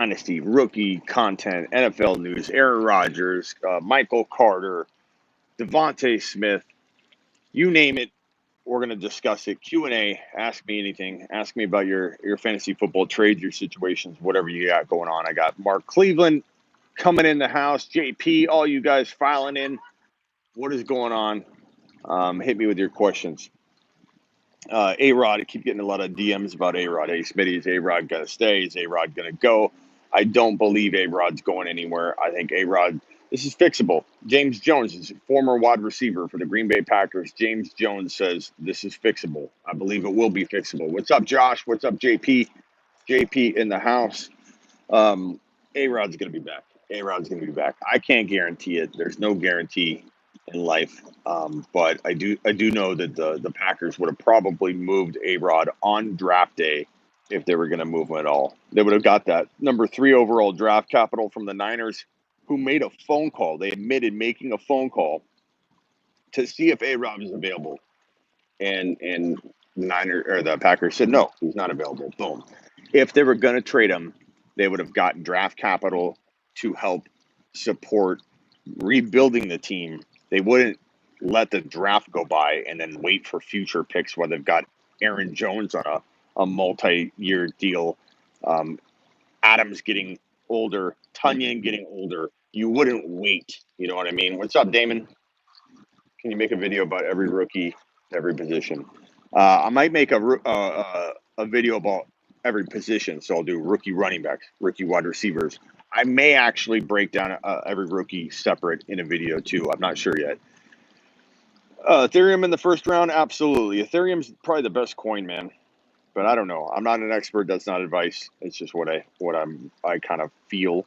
Dynasty, rookie content, NFL news, Aaron Rodgers, Michael Carter, Devontae Smith, you name it. We're going to discuss it. Q&A. Ask me anything. Ask me about your fantasy football trades, your situations, whatever you got going on. I got Mark Cleveland coming in the house. JP, all you guys filing in. What is going on? Hit me with your questions. A-Rod, I keep getting a lot of DMs about A-Rod. Hey, Smitty, is A-Rod going to stay? Is A-Rod going to go? I don't believe A-Rod's going anywhere. I think A-Rod, this is fixable. James Jones is a former wide receiver for the Green Bay Packers. James Jones says this is fixable. I believe it will be fixable. What's up, Josh? What's up, JP? JP in the house. A-Rod's going to be back. A-Rod's going to be back. I can't guarantee it. There's no guarantee in life. But I do know that the Packers would have probably moved A-Rod on draft day if they were going to move him at all. They would have got that number 3 overall draft capital from the Niners, who made a phone call. They admitted making a phone call to see if A-Rod was available. And the Packers said, no, he's not available. Boom. If they were going to trade him, they would have gotten draft capital to help support rebuilding the team. They wouldn't let the draft go by and then wait for future picks while they've got Aaron Jones on a multi-year deal. Adams getting older, Tunyon getting older. You wouldn't wait. You know what I mean? What's up, Damon? Can you make a video about every rookie, every position? I might make a video about every position. So I'll do rookie running backs, rookie wide receivers. I may actually break down every rookie separate in a video too. I'm not sure yet. Ethereum in the first round, absolutely. Ethereum's probably the best coin, man. But I don't know. I'm not an expert. That's not advice. It's just what I kind of feel.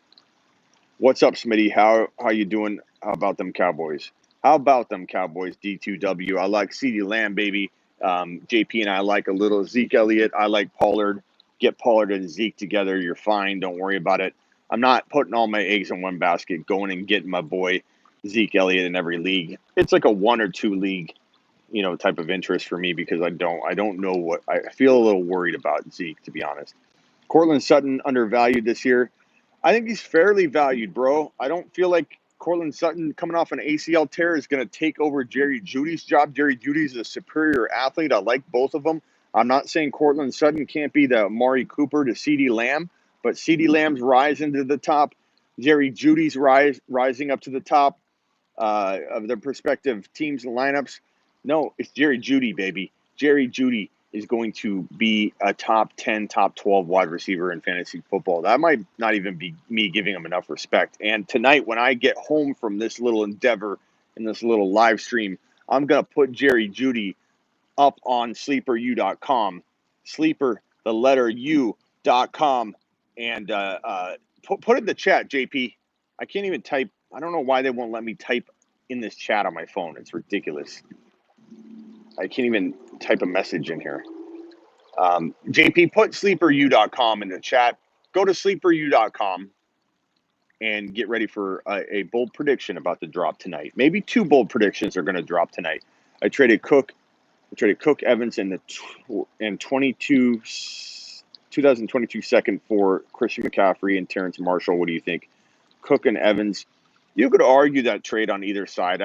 What's up, Smitty? How you doing? How about them Cowboys? How about them Cowboys? D2W. I like CeeDee Lamb, baby. JP and I like a little Zeke Elliott. I like Pollard. Get Pollard and Zeke together. You're fine. Don't worry about it. I'm not putting all my eggs in one basket, going and getting my boy Zeke Elliott in every league. It's like a 1 or 2 league, type of interest for me because I don't know what I feel a little worried about Zeke, to be honest. Cortland Sutton undervalued this year. I think he's fairly valued, bro. I don't feel like Cortland Sutton coming off an ACL tear is going to take over Jerry Jeudy's job. Jerry Jeudy's a superior athlete. I like both of them. I'm not saying Cortland Sutton can't be the Amari Cooper to CeeDee Lamb, but CeeDee Lamb's rising to the top. Jerry Jeudy's rising up to the top of their prospective teams and lineups. No, it's Jerry Jeudy, baby. Jerry Jeudy is going to be a top 10, top 12 wide receiver in fantasy football. That might not even be me giving him enough respect. And tonight, when I get home from this little endeavor and this little live stream, I'm going to put Jerry Jeudy up on sleeperu.com, sleeper, the letter U.com, and put it in the chat, JP. I can't even type. I don't know why they won't let me type in this chat on my phone. It's ridiculous. I can't even type a message in here. JP, put sleeperu.com in the chat. Go to sleeperu.com and get ready for a bold prediction about the drop tonight. Maybe 2 bold predictions are going to drop tonight. I traded Cook Evans in 2022 second for Christian McCaffrey and Terrence Marshall. What do you think? Cook and Evans. You could argue that trade on either side.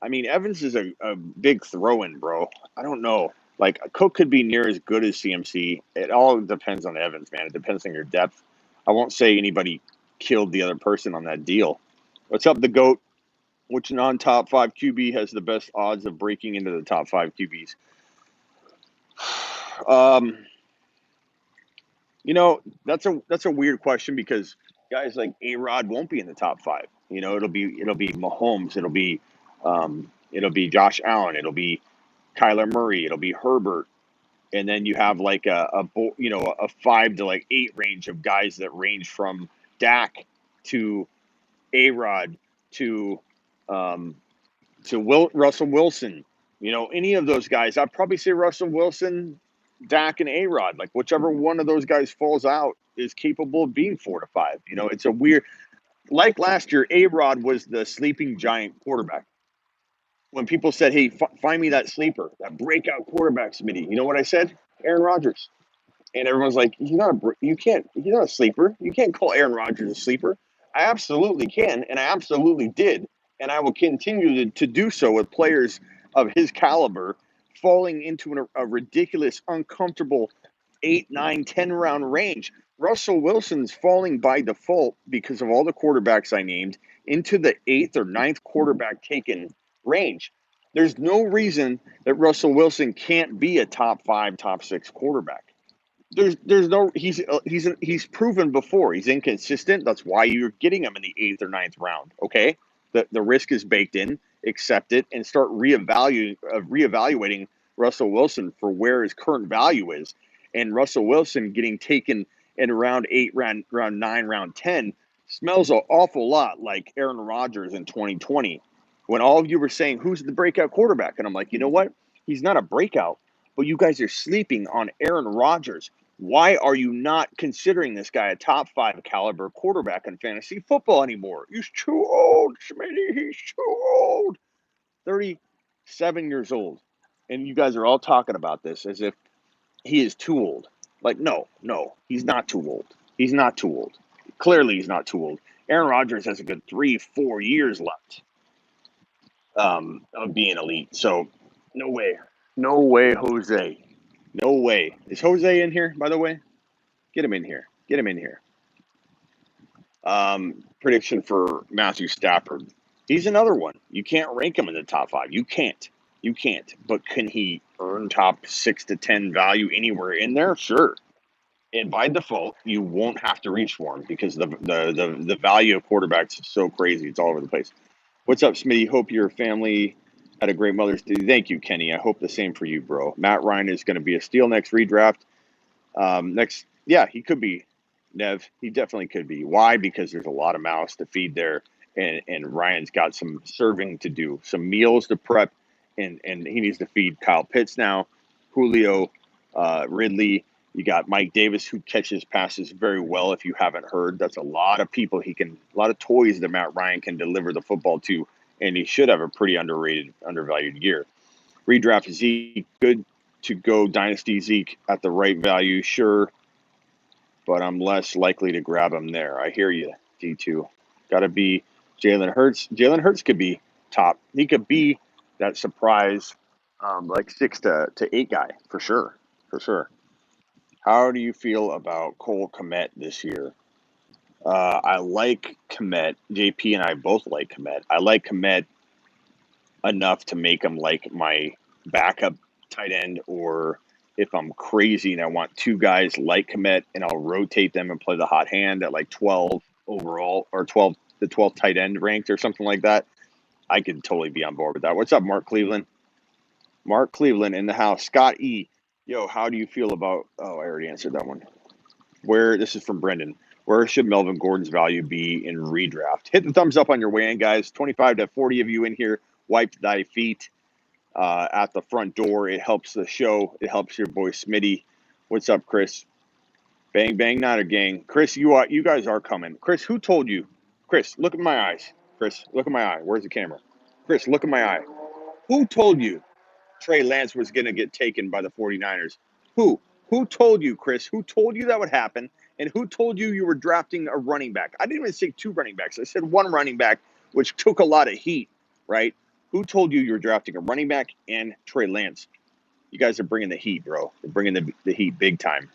Evans is a big throw-in, bro. I don't know. Like, Cook could be near as good as CMC. It all depends on Evans, man. It depends on your depth. I won't say anybody killed the other person on that deal. What's up, the GOAT? Which non-top 5 QB has the best odds of breaking into the top 5 QBs? That's a weird question because guys like A-Rod won't be in the top 5. It'll be Mahomes. It'll be Josh Allen. It'll be Kyler Murray. It'll be Herbert. And then you have like a 5 to 8 range of guys that range from Dak to A-Rod to Russell Wilson. Any of those guys. I'd probably say Russell Wilson, Dak, and A-Rod. Like, whichever one of those guys falls out is capable of being 4 to 5. It's a weird. Like last year, A-Rod was the sleeping giant quarterback. When people said, hey, find me that sleeper, that breakout quarterback, Smitty, you know what I said? Aaron Rodgers. And everyone's like, he's not a sleeper. You can't call Aaron Rodgers a sleeper. I absolutely can, and I absolutely did. And I will continue to do so with players of his caliber falling into a ridiculous, uncomfortable 8, 9, 10 round range. Russell Wilson's falling by default because of all the quarterbacks I named into the 8th or ninth quarterback taken range. There's no reason that Russell Wilson can't be a top 5, top 6 quarterback. There's no he's proven before he's inconsistent. That's why you're getting him in the 8th or ninth round. Okay, the risk is baked in. Accept it and start reevaluating Russell Wilson for where his current value is. And Russell Wilson getting taken in round 8, round 9, round 10 smells an awful lot like Aaron Rodgers in 2020, when all of you were saying who's the breakout quarterback, and I'm like, you know what? He's not a breakout, but you guys are sleeping on Aaron Rodgers. Why are you not considering this guy a top 5 caliber quarterback in fantasy football anymore? He's too old, Smitty. He's too old. 37 years old. And you guys are all talking about this as if he is too old. Like, no, he's not too old. He's not too old. Clearly, he's not too old. Aaron Rodgers has a good 3-4 years left of being elite. So, no way. No way, Jose. No way. Is Jose in here, by the way? Get him in here. Get him in here. Prediction for Matthew Stafford. He's another one. You can't rank him in the top 5. You can't. You can't. But can he earn top 6 to 10 value anywhere in there? Sure. And by default, you won't have to reach for him because the value of quarterbacks is so crazy. It's all over the place. What's up, Smitty? Hope your family had a great Mother's Day. Thank you, Kenny. I hope the same for you, bro. Matt Ryan is going to be a steal next redraft. Yeah, he could be, Nev. He definitely could be. Why? Because there's a lot of mouths to feed there, and Ryan's got some serving to do, some meals to prep, and he needs to feed Kyle Pitts now, Julio, Ridley. You got Mike Davis, who catches passes very well. If you haven't heard, that's a lot of people a lot of toys that Matt Ryan can deliver the football to, and he should have a pretty undervalued year. Redraft Zeke, good to go. Dynasty Zeke at the right value, sure, but I'm less likely to grab him there. I hear you, D2. Got to be Jalen Hurts. Jalen Hurts could be top. He could be that surprise, like 6 to 8 guy for sure, for sure. How do you feel about Cole Kmet this year? I like Kmet. JP and I both like Kmet. I like Kmet enough to make him like my backup tight end, or if I'm crazy and I want 2 guys like Kmet and I'll rotate them and play the hot hand at like 12 overall or the 12th tight end ranked or something like that, I could totally be on board with that. What's up, Mark Cleveland? Mark Cleveland in the house. Scott E. Yo, how do you feel about – oh, I already answered that one. This is from Brendan. Where should Melvin Gordon's value be in redraft? Hit the thumbs up on your way in, guys. 25 to 40 of you in here. Wipe thy feet at the front door. It helps the show. It helps your boy Smitty. What's up, Chris? Bang, bang, not a gang. Chris, you guys are coming. Chris, who told you? Chris, look at my eyes. Chris, look at my eye. Where's the camera? Chris, look at my eye. Who told you Trey Lance was going to get taken by the 49ers? Who? Who told you, Chris? Who told you that would happen? And who told you were drafting a running back? I didn't even say 2 running backs. I said 1 running back, which took a lot of heat, right? Who told you were drafting a running back and Trey Lance? You guys are bringing the heat, bro. They're bringing the heat big time.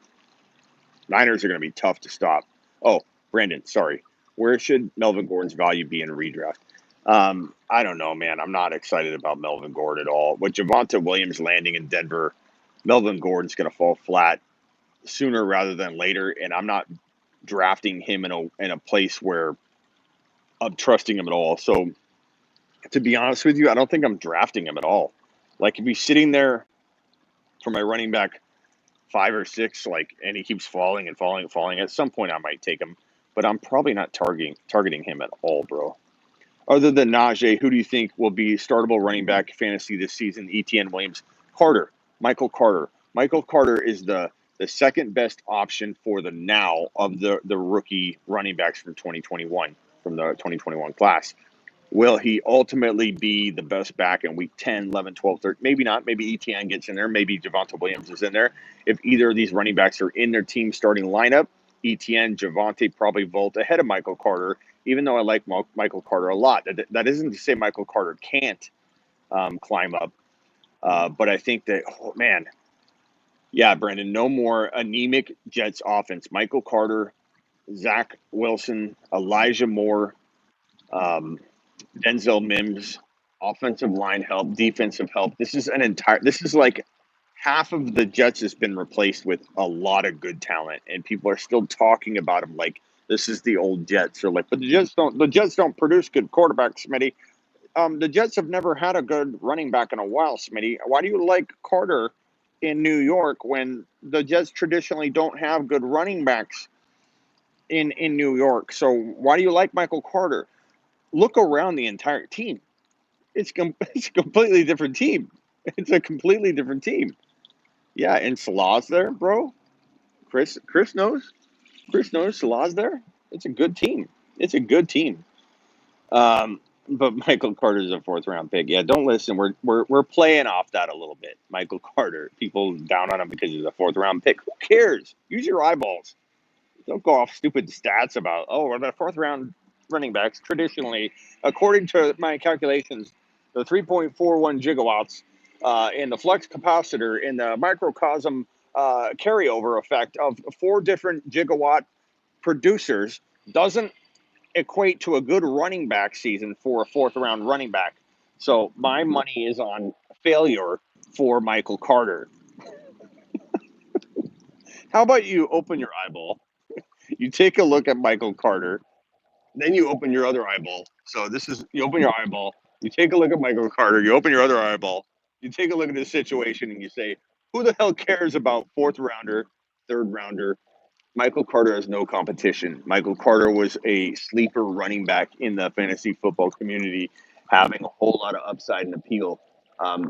Niners are going to be tough to stop. Oh, Brandon, sorry. Where should Melvin Gordon's value be in a redraft? I don't know, man. I'm not excited about Melvin Gordon at all. With Javonte Williams landing in Denver, Melvin Gordon's going to fall flat sooner rather than later, and I'm not drafting him in a place where I'm trusting him at all. So, to be honest with you, I don't think I'm drafting him at all. Like, if he's sitting there for my running back 5 or 6, and he keeps falling and falling and falling, at some point I might take him, but I'm probably not targeting him at all, bro. Other than Najee, who do you think will be startable running back fantasy this season? ETN, Williams, Carter, Michael Carter. Michael Carter is the second best option for the now of the rookie running backs from 2021, from the 2021 class. Will he ultimately be the best back in week 10, 11, 12, 13? Maybe not. Maybe ETN gets in there. Maybe Javonte Williams is in there. If either of these running backs are in their team starting lineup, ETN, Javonte probably vault ahead of Michael Carter, even though I like Michael Carter a lot. That isn't to say Michael Carter can't climb up. But I think that, oh, man, yeah, Brandon, no more anemic Jets offense. Michael Carter, Zach Wilson, Elijah Moore, Denzel Mims, offensive line help, defensive help. This is like half of the Jets has been replaced with a lot of good talent, and people are still talking about them like this is the old Jets. Or like, but the Jets don't produce good quarterbacks, Smitty. The Jets have never had a good running back in a while, Smitty. Why do you like Carter in New York when the Jets traditionally don't have good running backs in New York? So why do you like Michael Carter? Look around the entire team. It's a completely different team. It's a completely different team. Yeah, and Salah's there, bro. Chris knows. Chris knows Salah's there. It's a good team. It's a good team. But Michael Carter's a fourth round pick. Yeah, don't listen. We're playing off that a little bit. Michael Carter. People down on him because he's a fourth round pick. Who cares? Use your eyeballs. Don't go off stupid stats about we're the fourth round running backs traditionally, according to my calculations, the 3.41 gigawatts in the flux capacitor in the microcosm carryover effect of 4 different gigawatt producers doesn't equate to a good running back season for a fourth round running back. So my money is on failure for Michael Carter. How about you open your eyeball? You take a look at Michael Carter. Then you open your other eyeball. So you open your eyeball, you take a look at Michael Carter, you open your other eyeball, you take a look at this situation and you say, who the hell cares about fourth rounder, third rounder? Michael Carter has no competition. Michael Carter was a sleeper running back in the fantasy football community, having a whole lot of upside and appeal.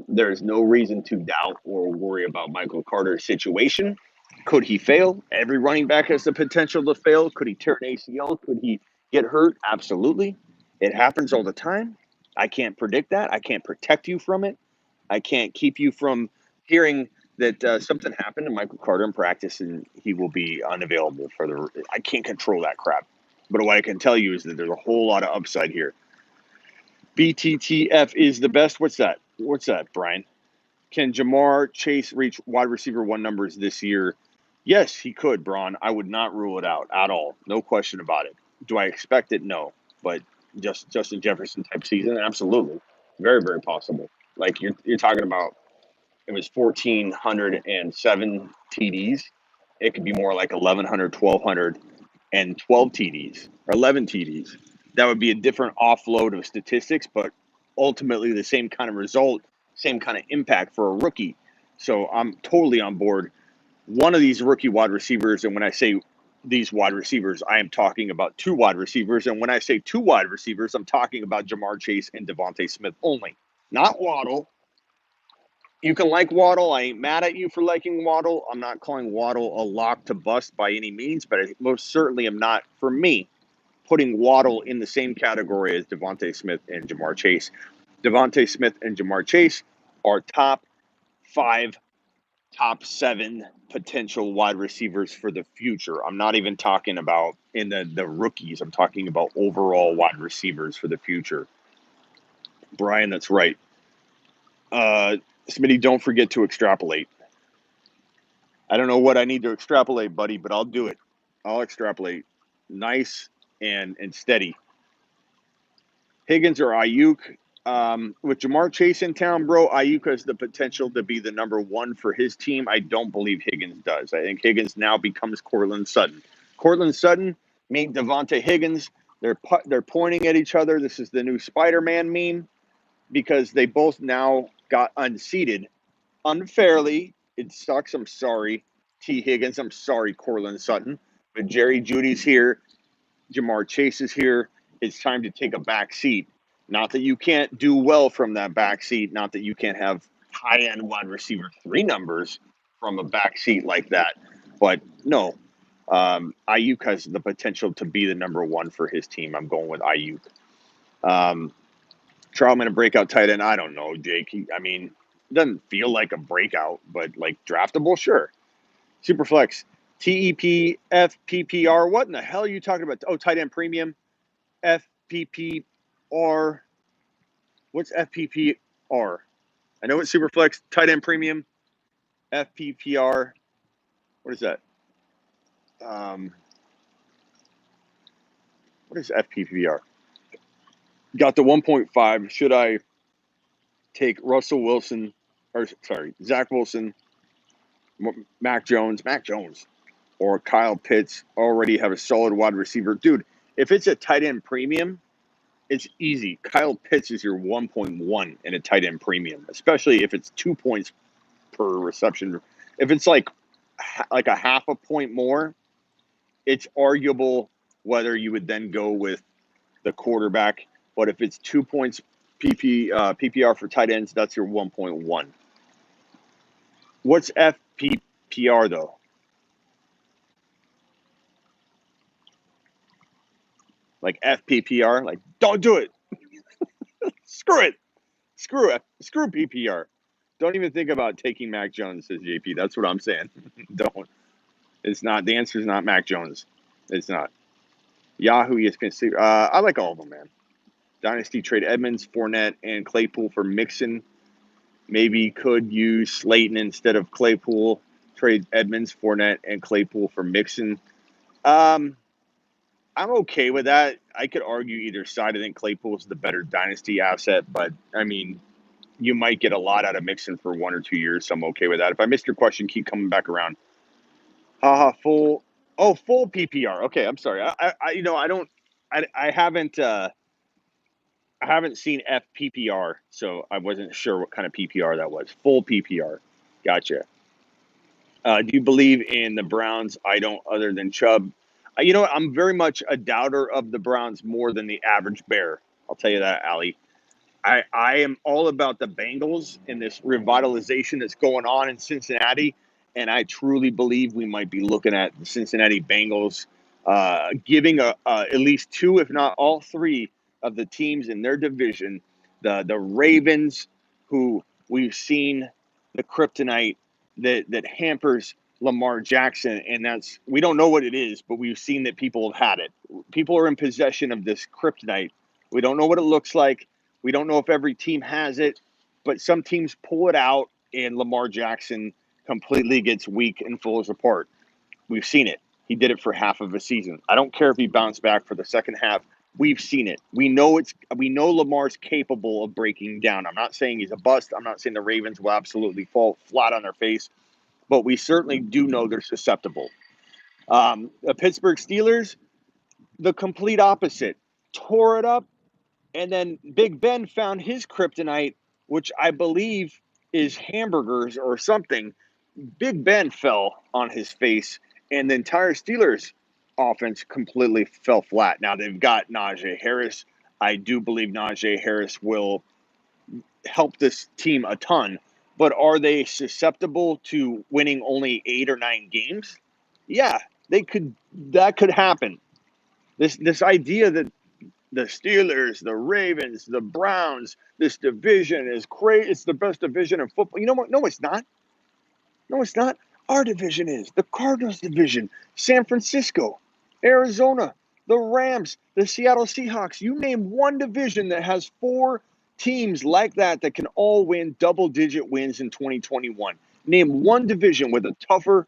There's no reason to doubt or worry about Michael Carter's situation. Could he fail? Every running back has the potential to fail. Could he tear an ACL? Could he get hurt? Absolutely. It happens all the time. I can't predict that. I can't protect you from it. I can't keep you from hearing that something happened to Michael Carter in practice and he will be unavailable for the. I can't control that crap. But what I can tell you is that there's a whole lot of upside here. BTTF is the best. What's that? What's that, Brian? Can Jamar Chase reach wide receiver 1 numbers this year? Yes, he could, Braun. I would not rule it out at all. No question about it. Do I expect it? No. But just Justin Jefferson type season? Absolutely. Very, very possible. Like you're talking about, it was 1,407 TDs. It could be more like 1,100, 1,200, and 12 TDs or 11 TDs. That would be a different offload of statistics, but ultimately the same kind of result, same kind of impact for a rookie. So I'm totally on board. One of these rookie wide receivers, and when I say these wide receivers, I am talking about 2 wide receivers. And when I say 2 wide receivers, I'm talking about Jamar Chase and Devontae Smith only, not Waddle. You can like Waddle. I ain't mad at you for liking Waddle. I'm not calling Waddle a lock to bust by any means, but I most certainly am not, for me, putting Waddle in the same category as Devontae Smith and Jamar Chase. Devontae Smith and Jamar Chase are top 5, top 7 potential wide receivers for the future. I'm not even talking about in the rookies. I'm talking about overall wide receivers for the future. Brian, that's right. Smitty, don't forget to extrapolate. I don't know what I need to extrapolate, buddy, but I'll do it. I'll extrapolate. Nice and steady. Higgins or Ayuk. With Jamar Chase in town, bro, Ayuk has the potential to be the number 1 for his team. I don't believe Higgins does. I think Higgins now becomes Courtland Sutton. Courtland Sutton, meet Devontae Higgins. They're pointing at each other. This is the new Spider-Man meme because they both now got unseated unfairly. It sucks. I'm sorry, T. Higgins. I'm sorry, Courtland Sutton. But Jerry Jeudy's here. Jamar Chase is here. It's time to take a back seat. Not that you can't do well from that back seat. Not that you can't have high-end wide receiver 3 numbers from a back seat like that. But no, Ayuk has the potential to be the number 1 for his team. I'm going with Ayuk. Troutman a breakout tight end? I don't know, Jake. Doesn't feel like a breakout, but like draftable, sure. Superflex, TEP, FPPR. What in the hell are you talking about? Oh, tight end premium, FPPR. What's FPPR? I know it's Superflex, tight end premium, FPPR. What is that? What is FPPR? Got the 1.5. Should I take Zach Wilson, Mac Jones, or Kyle Pitts? Already have a solid wide receiver. Dude, if it's a tight end premium, it's easy. Kyle Pitts is your 1.1 in a tight end premium, especially if it's 2 points per reception. If it's like a half a point more, it's arguable whether you would then go with the quarterback. But if it's 2 points PPR for tight ends, that's your 1.1. What's FPPR though? Like FPPR? Like, don't do it. Screw it. Screw PPR. Don't even think about taking Mac Jones, says JP. That's what I'm saying. Don't. It's not. The answer is not Mac Jones. It's not. Yahoo, ESPN. I like all of them, man. Dynasty trade Edmonds, Fournette, and Claypool for Mixon. Maybe could use Slayton instead of Claypool. Trade Edmonds, Fournette, and Claypool for Mixon. I'm okay with that. I could argue either side. I think Claypool is the better dynasty asset, but you might get a lot out of Mixon for 1 or 2 years, so I'm okay with that. If I missed your question, keep coming back around. Full PPR. Okay, I'm sorry. I haven't seen FPPR, so I wasn't sure what kind of PPR that was. Full PPR. Gotcha. Do you believe in the Browns? I don't, other than Chubb. I'm very much a doubter of the Browns more than the average bear. I'll tell you that, Allie. I am all about the Bengals and this revitalization that's going on in Cincinnati, and I truly believe we might be looking at the Cincinnati Bengals giving at least 2, if not all 3, of the teams in their division, the Ravens, who we've seen the kryptonite that hampers Lamar Jackson, and we don't know what it is, but we've seen that people have had it. People are in possession of this kryptonite. We don't know what it looks like. We don't know if every team has it, but some teams pull it out and Lamar Jackson completely gets weak and falls apart. We've seen it. He did it for half of a season. I don't care if he bounced back for the second half. We've seen it. We know Lamar's capable of breaking down. I'm not saying he's a bust. I'm not saying the Ravens will absolutely fall flat on their face, but we certainly do know they're susceptible. The Pittsburgh Steelers, the complete opposite. Tore it up. And then Big Ben found his kryptonite, which I believe is hamburgers or something. Big Ben fell on his face, and the entire Steelers offense completely fell flat. Now they've got Najee Harris. I do believe Najee Harris will help this team a ton, but are they susceptible to winning only 8 or 9 games? Yeah, they could. That could happen. This idea that the Steelers, the Ravens, the Browns, this division is great. It's the best division in football. You know what? No, it's not. No, it's not. Our division is. The Cardinals division, San Francisco, Arizona, the Rams, the Seattle Seahawks. You name one division that has 4 teams like that can all win double-digit wins in 2021. Name one division with a tougher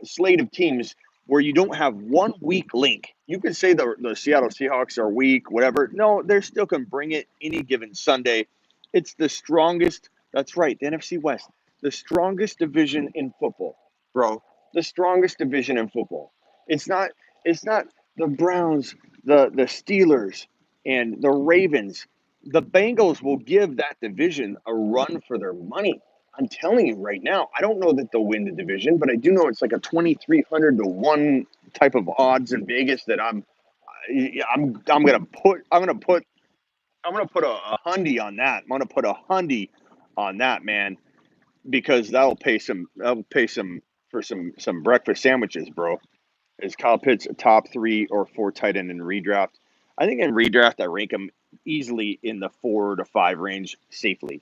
slate of teams where you don't have one weak link. You could say the Seattle Seahawks are weak, whatever. No, they still can bring it any given Sunday. It's the strongest. That's right, the NFC West. The strongest division in football, bro. The strongest division in football. It's not the Browns, the Steelers, and the Ravens. The Bengals will give that division a run for their money. I'm telling you right now, I don't know that they'll win the division, but I do know it's like a 2,300 to 1 type of odds in Vegas that I'm gonna put a hundy on that. I'm gonna put a hundy on that, man, because that'll pay some for some breakfast sandwiches, bro. Is Kyle Pitts a top 3 or 4 tight end in redraft? I think in redraft I rank him easily in the 4 to 5 range safely.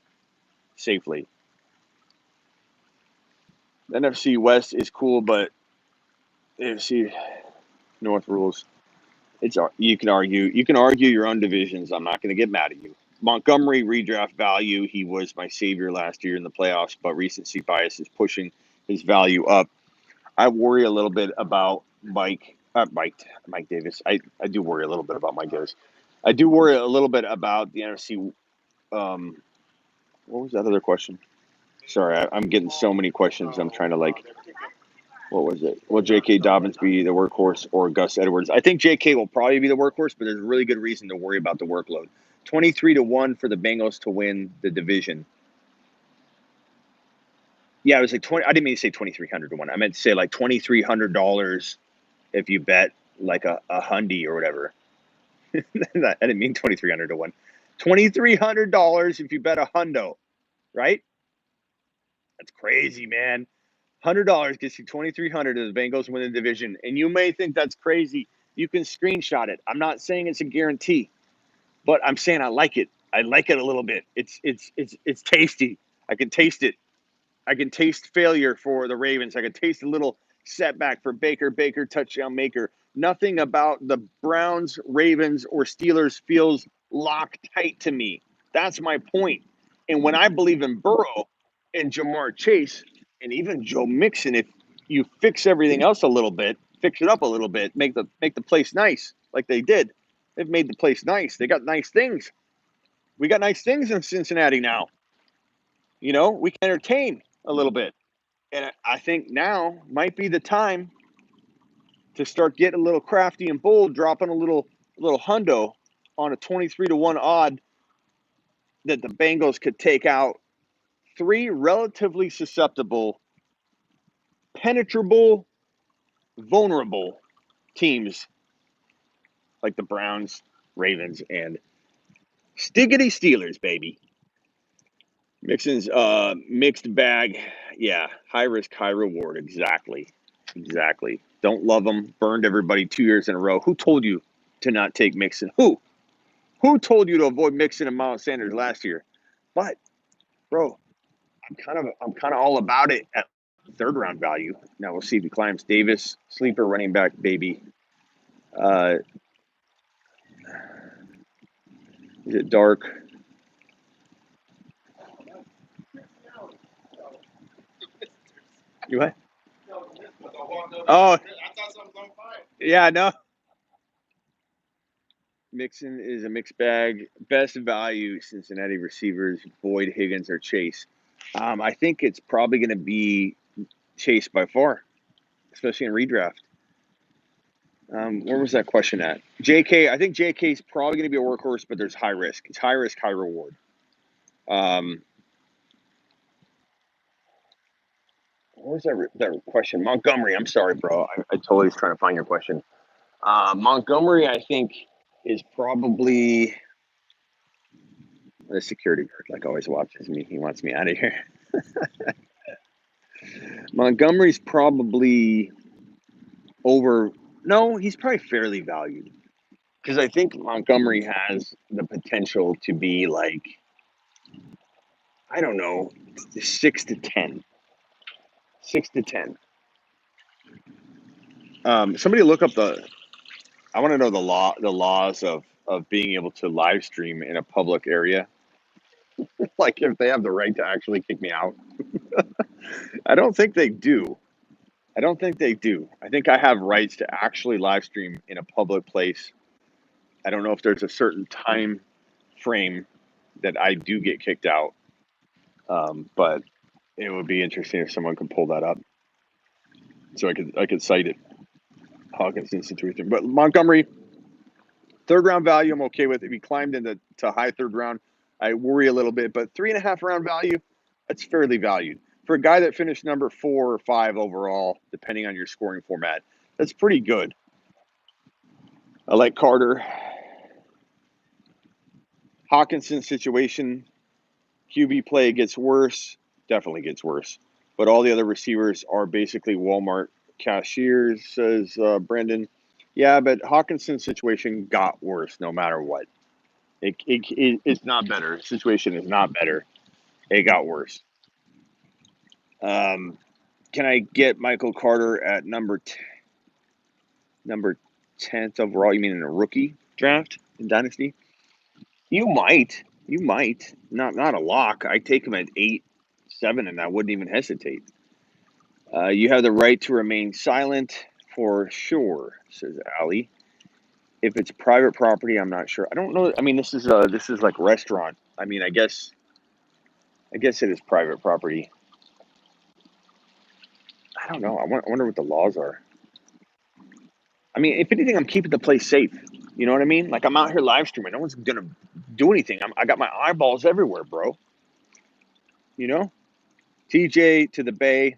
The NFC West is cool, but NFC North rules. You can argue your own divisions. I'm not going to get mad at you. Montgomery redraft value. He was my savior last year in the playoffs, but recency bias is pushing his value up. I worry a little bit about Mike Davis. I do worry a little bit about Mike Davis. I do worry a little bit about the NFC. What was that other question? Sorry, I'm getting so many questions. I'm trying to what was it? Will J.K. Dobbins be the workhorse or Gus Edwards? I think J.K. will probably be the workhorse, but there's a really good reason to worry about the workload. 23-1 for the Bengals to win the division. Yeah, it was like 20. I didn't mean to say 2,300 to 1. I meant to say like $2,300 if you bet like a hundy or whatever. I didn't mean 2,300 to 1. $2,300 if you bet a hundo, right? That's crazy, man. $100 gets you $2,300 if the Bengals win the division, and you may think that's crazy. You can screenshot it. I'm not saying it's a guarantee, but I'm saying I like it. I like it a little bit. It's tasty. I can taste it. I can taste failure for the Ravens. I can taste a little setback for Baker touchdown maker. Nothing about the Browns, Ravens, or Steelers feels locked tight to me. That's my point. And when I believe in Burrow and Jamar Chase and even Joe Mixon, if you fix everything else a little bit, fix it up a little bit, make the place nice like they did. They've made the place nice. They got nice things. We got nice things in Cincinnati now. You know, we can entertain a little bit. And I think now might be the time to start getting a little crafty and bold, dropping a little hundo on a 23-1 odd that the Bengals could take out 3 relatively susceptible, penetrable, vulnerable teams like the Browns, Ravens, and Stiggity Steelers, baby. Mixon's mixed bag. Yeah, high risk, high reward. Exactly. Don't love him. Burned everybody 2 years in a row. Who told you to not take Mixon? Who told you to avoid Mixon and Miles Sanders last year? But, bro, I'm kind of all about it at 3rd round value. Now we'll see if he climbs. Davis, sleeper running back, baby. Is it dark? You what? Oh, yeah, no. Mixon is a mixed bag. Best value, Cincinnati receivers, Boyd, Higgins, or Chase. I think it's probably going to be Chase by far, especially in redraft. Where was that question at? JK, I think JK is probably going to be a workhorse, but there's high risk. It's high risk, high reward. What was that question? Montgomery, I'm sorry, bro. I totally was trying to find your question. Montgomery, I think, is probably the security guard, like always watches me. He wants me out of here. Montgomery's probably he's probably fairly valued. Because I think Montgomery has the potential to be like, I don't know, 6 to 10. 6 to 10. Somebody look up I want to know the laws of being able to live stream in a public area. Like if they have the right to actually kick me out. I don't think they do. I think I have rights to actually live stream in a public place. I don't know if there's a certain time frame that I do get kicked out. But it would be interesting if someone could pull that up, so I could cite it. Hawkinson situation, but Montgomery, 3rd round value, I'm okay with. If he climbed into high 3rd round, I worry a little bit. But 3.5 round value, that's fairly valued for a guy that finished number 4 or 5 overall, depending on your scoring format. That's pretty good. I like Carter. Hawkinson situation, QB play gets worse, definitely gets worse. But all the other receivers are basically Walmart cashiers, says Brendan. Yeah, but Hawkinson's situation got worse no matter what. It's not better. The situation is not better. It got worse. Can I get Michael Carter at number 10th overall? You mean in a rookie draft in Dynasty? You might. You might. Not a lock. I take him at 8, 7, and I wouldn't even hesitate. You have the right to remain silent for sure, says Ali. If it's private property, I'm not sure. I don't know. I mean, this is like restaurant. I mean, I guess it is private property. I don't know. I wonder what the laws are. I mean, if anything, I'm keeping the place safe. You know what I mean? Like I'm out here live streaming. No one's gonna do anything. I got my eyeballs everywhere, bro. You know? TJ to the Bay,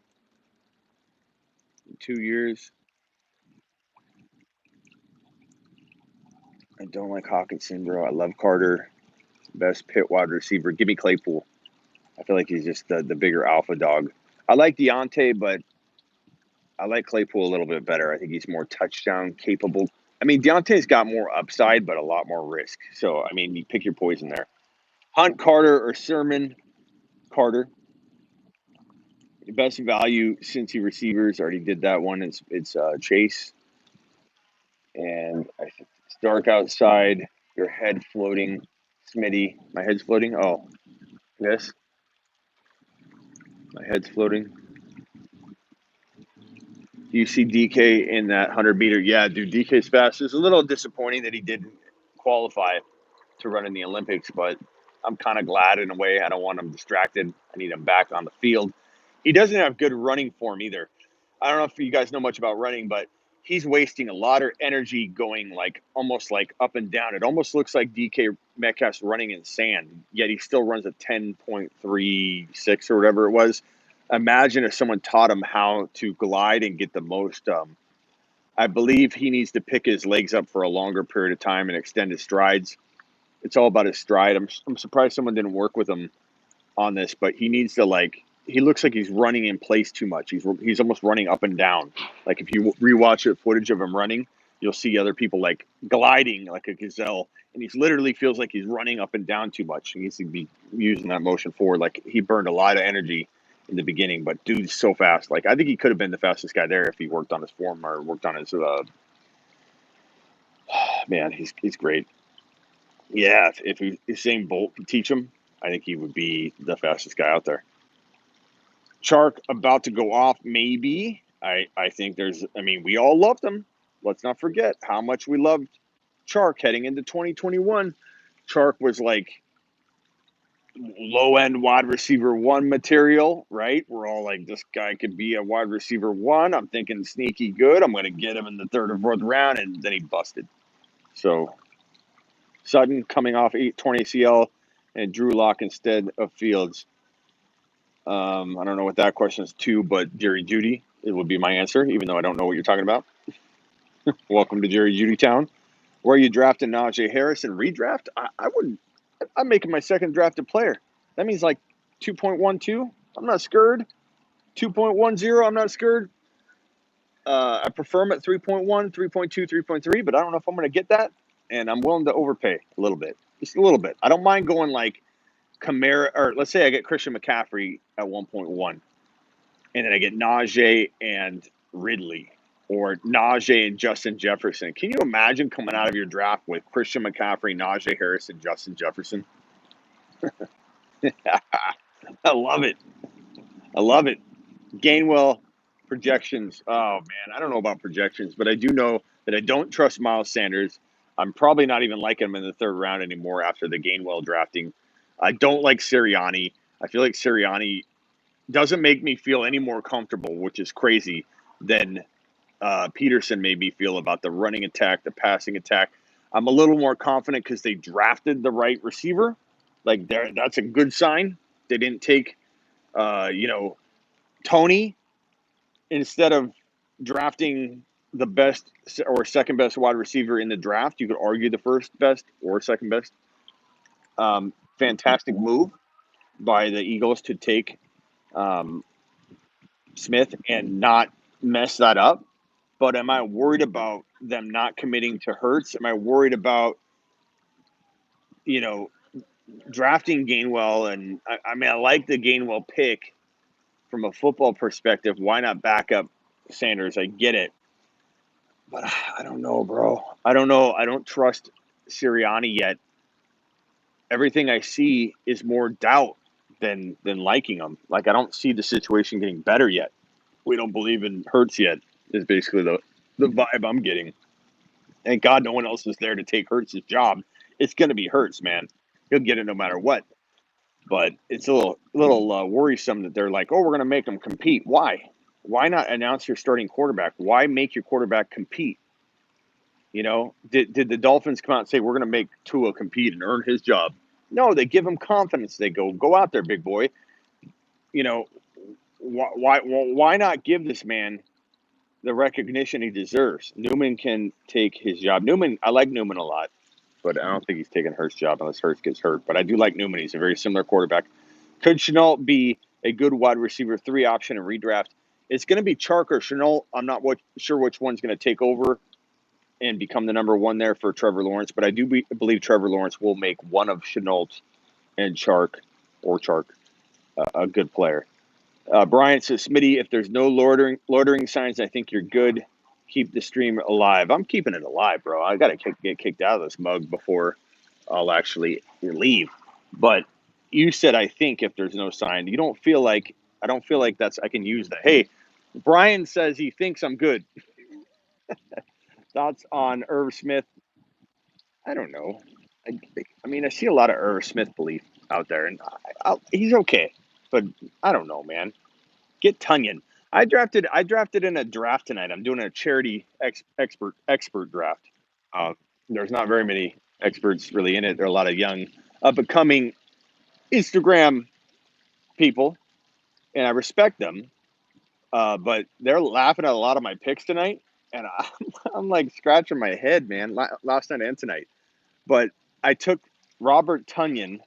2 years. I don't like Hawkinson, bro. I love Carter. Best pit wide receiver. Give me Claypool. I feel like he's just the bigger alpha dog. I like Deontay, but I like Claypool a little bit better. I think he's more touchdown capable. I mean, Deontay's got more upside, but a lot more risk. So, I mean, you pick your poison there. Hunt Carter or Sermon Carter. Best value Cincy receivers. Already did that one. It's Chase. And I think it's dark outside. Your head floating. Smitty. My head's floating. Oh, yes. My head's floating. Do you see DK in that 100-meter? Yeah, dude, DK's fast. It's a little disappointing that he didn't qualify to run in the Olympics, but I'm kind of glad in a way. I don't want him distracted. I need him back on the field. He doesn't have good running form either. I don't know if you guys know much about running, but he's wasting a lot of energy going like almost like up and down. It almost looks like DK Metcalf's running in sand, yet he still runs a 10.36 or whatever it was. Imagine if someone taught him how to glide and get the most. I believe he needs to pick his legs up for a longer period of time and extend his strides. It's all about his stride. I'm surprised someone didn't work with him on this, but he needs to he looks like he's running in place too much. He's almost running up and down. Like if you rewatch the footage of him running, you'll see other people like gliding like a gazelle, and he's literally feels like he's running up and down too much. He needs to be using that motion forward. Like he burned a lot of energy in the beginning, but dude's so fast. Like I think he could have been the fastest guy there if he worked on his form or worked on his. Man, he's great. Yeah, if Usain Bolt could teach him, I think he would be the fastest guy out there. Chark about to go off, maybe. I think we all loved him. Let's not forget how much we loved Chark heading into 2021. Chark was like low end wide receiver 1 material, right? We're all like, this guy could be a wide receiver 1. I'm thinking sneaky good. I'm going to get him in the 3rd or 4th round, and then he busted. So Sutton coming off 8-20 ACL and Drew Lock instead of Fields. I don't know what that question is to, but Jerry Jeudy, it would be my answer, even though I don't know what you're talking about. Welcome to Jerry Jeudy Town. Where are you drafting Najee Harris and redraft? I wouldn't. I'm making my second drafted player. That means like 2.12. I'm not scared. 2.10. I'm not scared. I prefer him at 3.1, 3.2, 3.3, but I don't know if I'm going to get that. And I'm willing to overpay a little bit. Just a little bit. I don't mind going like Camara, or let's say I get Christian McCaffrey at 1.1, and then I get Najee and Ridley, or Najee and Justin Jefferson. Can you imagine coming out of your draft with Christian McCaffrey, Najee Harris, and Justin Jefferson? I love it. I love it. Gainwell projections. Oh, man. I don't know about projections, but I do know that I don't trust Miles Sanders. I'm probably not even liking him in the 3rd round anymore after the Gainwell drafting. I don't like Sirianni. I feel like Sirianni doesn't make me feel any more comfortable, which is crazy, than Peterson made me feel about the running attack, the passing attack. I'm a little more confident because they drafted the right receiver. Like that's a good sign. They didn't take, Tony instead of drafting the best or second best wide receiver in the draft. You could argue the first best or second best. Fantastic move by the Eagles to take Smith and not mess that up. But am I worried about them not committing to Hurts? Am I worried about you know, drafting Gainwell, and I mean, I like the Gainwell pick from a football perspective. Why not back up Sanders? I get it. But I don't know, bro. I don't know. I don't trust Sirianni yet. Everything I see is more doubt than liking him. Like, I don't see the situation getting better yet. We don't believe in Hurts yet, is basically the vibe I'm getting. And God, no one else is there to take Hurts' job. It's going to be Hurts, man. He'll get it no matter what. But it's a little worrisome that they're like, oh, we're going to make him compete. Why? Why not announce your starting quarterback? Why make your quarterback compete? You know, did the Dolphins come out and say we're going to make Tua compete and earn his job? No, they give him confidence. They go out there, big boy. You know, why not give this man the recognition he deserves? Newman can take his job. I like Newman a lot, but I don't think he's taking Hurts' job unless Hurts gets hurt. But I do like Newman. He's a very similar quarterback. Could Chenault be a good wide receiver 3 option in redraft? It's going to be Chark or Chenault. I'm not sure which one's going to take over and become the number 1 there for Trevor Lawrence. But I do believe Trevor Lawrence will make one of Chenault and Chark a good player. Brian says, Smitty, if there's no loitering signs, I think you're good. Keep the stream alive. I'm keeping it alive, bro. I got to get kicked out of this mug before I'll actually leave. But you said, I think if there's no sign, I don't feel like I can use that. Hey, Brian says he thinks I'm good. Thoughts on Irv Smith? I don't know. I mean, I see a lot of Irv Smith belief out there, and he's okay. But I don't know, man. Get Tunyon. I drafted in a draft tonight. I'm doing a charity expert draft. There's not very many experts really in it. There are a lot of young, up and coming Instagram people, and I respect them. But they're laughing at a lot of my picks tonight, and I'm like scratching my head, man. Last night and tonight, but I took Robert Tunyon,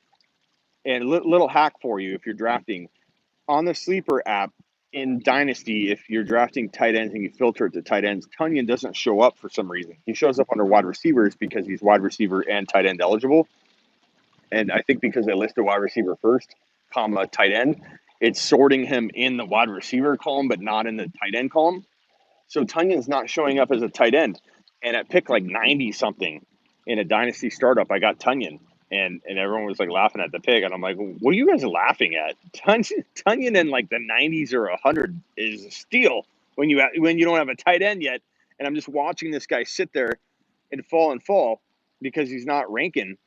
and little hack for you if you're drafting on the sleeper app in Dynasty. If you're drafting tight ends and you filter it to tight ends, Tunyon doesn't show up for some reason. He shows up under wide receivers because he's wide receiver and tight end eligible. And I think because they listed wide receiver first, comma tight end, it's sorting him in the wide receiver column, but not in the tight end column. So Tunyon's not showing up as a tight end. And at pick like 90 something in a Dynasty startup, I got Tunyon. And everyone was like laughing at the pick. And I'm like, what are you guys laughing at? Tunyon in like the 90s or 100 is a steal when you don't have a tight end yet. And I'm just watching this guy sit there and fall because he's not ranking.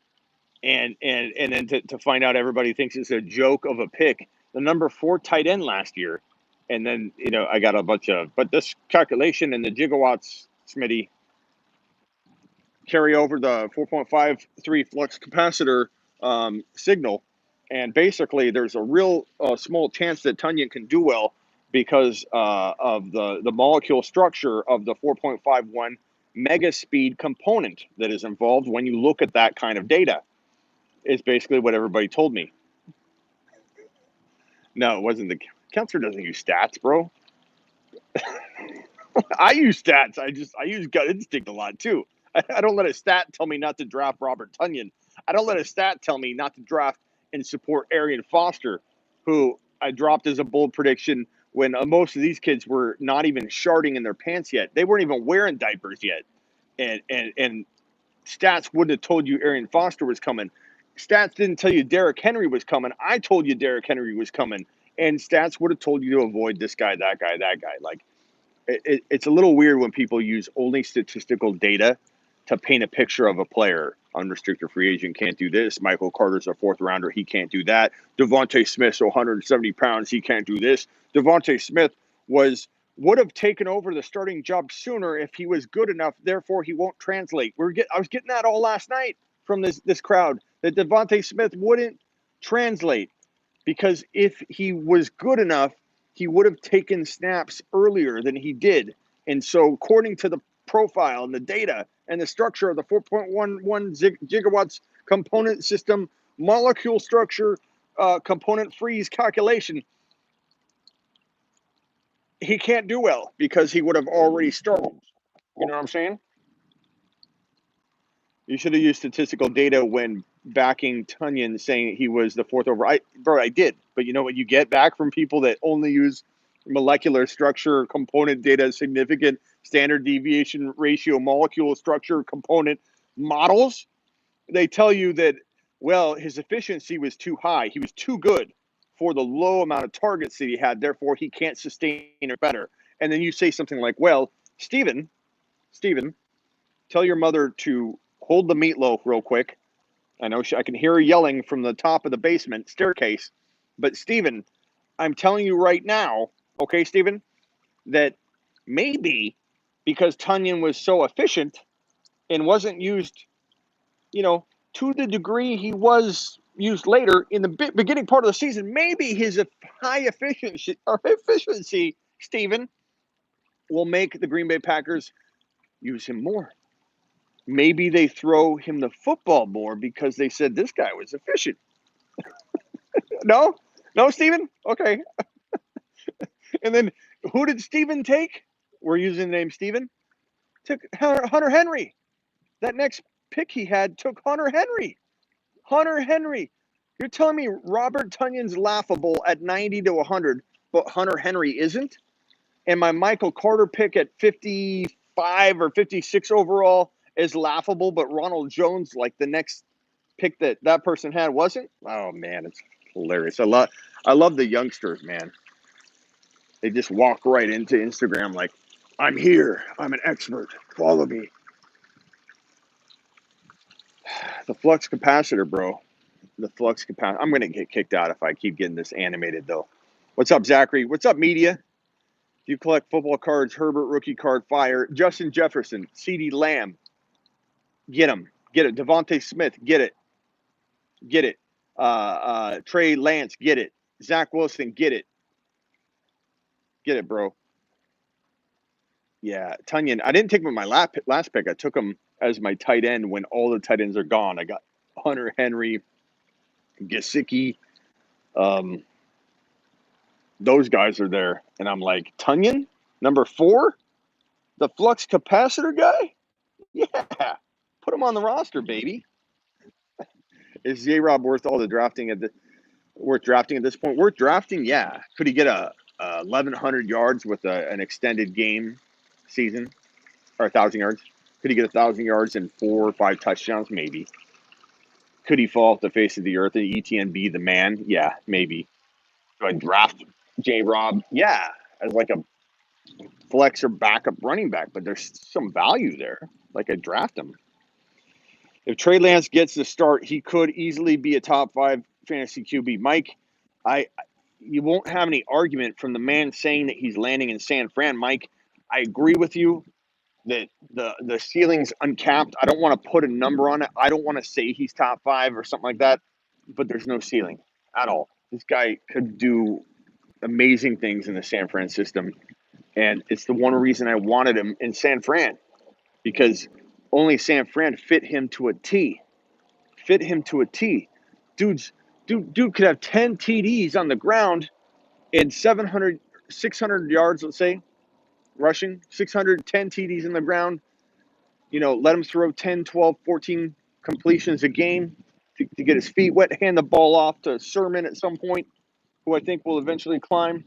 And then to find out everybody thinks it's a joke of a pick. The number 4 tight end last year. And then, I got a bunch of, but this calculation and the gigawatts, Smitty, carry over the 4.53 flux capacitor signal. And basically, there's a real small chance that Tunyon can do well because of the molecule structure of the 4.51 mega speed component that is involved when you look at that kind of data. Is basically what everybody told me. No, it wasn't. The counselor doesn't use stats, bro. I use stats. I use gut instinct a lot too. I don't let a stat tell me not to draft Robert Tunyon. I don't let a stat tell me not to draft and support Arian Foster, who I dropped as a bold prediction when most of these kids were not even sharding in their pants yet. They weren't even wearing diapers yet. And stats wouldn't have told you Arian Foster was coming. Stats didn't tell you Derrick Henry was coming. I told you Derrick Henry was coming. And stats would have told you to avoid this guy, that guy, that guy. Like, it's a little weird when people use only statistical data to paint a picture of a player. Unrestricted free agent can't do this. Michael Carter's a 4th rounder. He can't do that. Devontae Smith's 170 pounds. He can't do this. Devontae Smith would have taken over the starting job sooner if he was good enough. Therefore, he won't translate. I was getting that all last night from this crowd that Devontae Smith wouldn't translate because if he was good enough, he would have taken snaps earlier than he did. And so according to the profile and the data and the structure of the 4.11 gigawatts component system molecule structure component freeze calculation, he can't do well because he would have already started. You know what I'm saying? You should have used statistical data when backing Tunyon, saying he was the fourth over. I did. But you know what you get back from people that only use molecular structure, component data, significant standard deviation ratio, molecule structure, component models? They tell you that, well, his efficiency was too high. He was too good for the low amount of targets that he had. Therefore, he can't sustain it better. And then you say something like, well, Steven, tell your mother to hold the meatloaf real quick. I know I can hear her yelling from the top of the basement staircase. But Steven, I'm telling you right now, okay, Steven, that maybe because Tunyon was so efficient and wasn't used, to the degree he was used later in the beginning part of the season, maybe his high efficiency, Steven, will make the Green Bay Packers use him more. Maybe they throw him the football more because they said this guy was efficient. No, Steven? Okay. And then who did Steven take? We're using the name Steven. Took Hunter Henry. That next pick he had took Hunter Henry. Hunter Henry. You're telling me Robert Tunyon's laughable at 90 to 100, but Hunter Henry isn't? And my Michael Carter pick at 55 or 56 overall is laughable, but Ronald Jones, like the next pick that person had, wasn't? Oh, man, it's hilarious. I love the youngsters, man. They just walk right into Instagram like, I'm here. I'm an expert. Follow me. The flux capacitor, bro. The flux capacitor. I'm going to get kicked out if I keep getting this animated, though. What's up, Zachary? What's up, media? If you collect football cards, Herbert rookie card, fire. Justin Jefferson, CeeDee Lamb, get him. Get it. Devontae Smith, get it. Get it. Trey Lance, get it. Zach Wilson, get it. Get it, bro. Yeah, Tunyon. I didn't take him with my last pick. I took him as my tight end when all the tight ends are gone. I got Hunter Henry, Gesicki. Those guys are there. And I'm like, Tunyon, number 4? The flux capacitor guy? Yeah. Put him on the roster, baby. Is J-Rob worth all the drafting worth drafting at this point? Worth drafting, yeah. Could he get a 1,100 yards with an extended game season? Or 1,000 yards? Could he get 1,000 yards and 4 or 5 touchdowns? Maybe. Could he fall off the face of the earth and ETN be the man? Yeah, maybe. Do I draft J-Rob? Yeah, as like a flex or backup running back, but there's some value there. Like I draft him. If Trey Lance gets the start, he could easily be a top 5 fantasy QB. Mike, you won't have any argument from the man saying that he's landing in San Fran. Mike, I agree with you that the ceiling's uncapped. I don't want to put a number on it. I don't want to say he's top 5 or something like that, but there's no ceiling at all. This guy could do amazing things in the San Fran system, and it's the one reason I wanted him in San Fran, because only San Fran fit him to a T. Fit him to a T. Dude could have 10 TDs on the ground and 600 yards, let's say, rushing, 610 TDs in the ground. Let him throw 10, 12, 14 completions a game to get his feet wet, hand the ball off to Sermon at some point, who I think will eventually climb.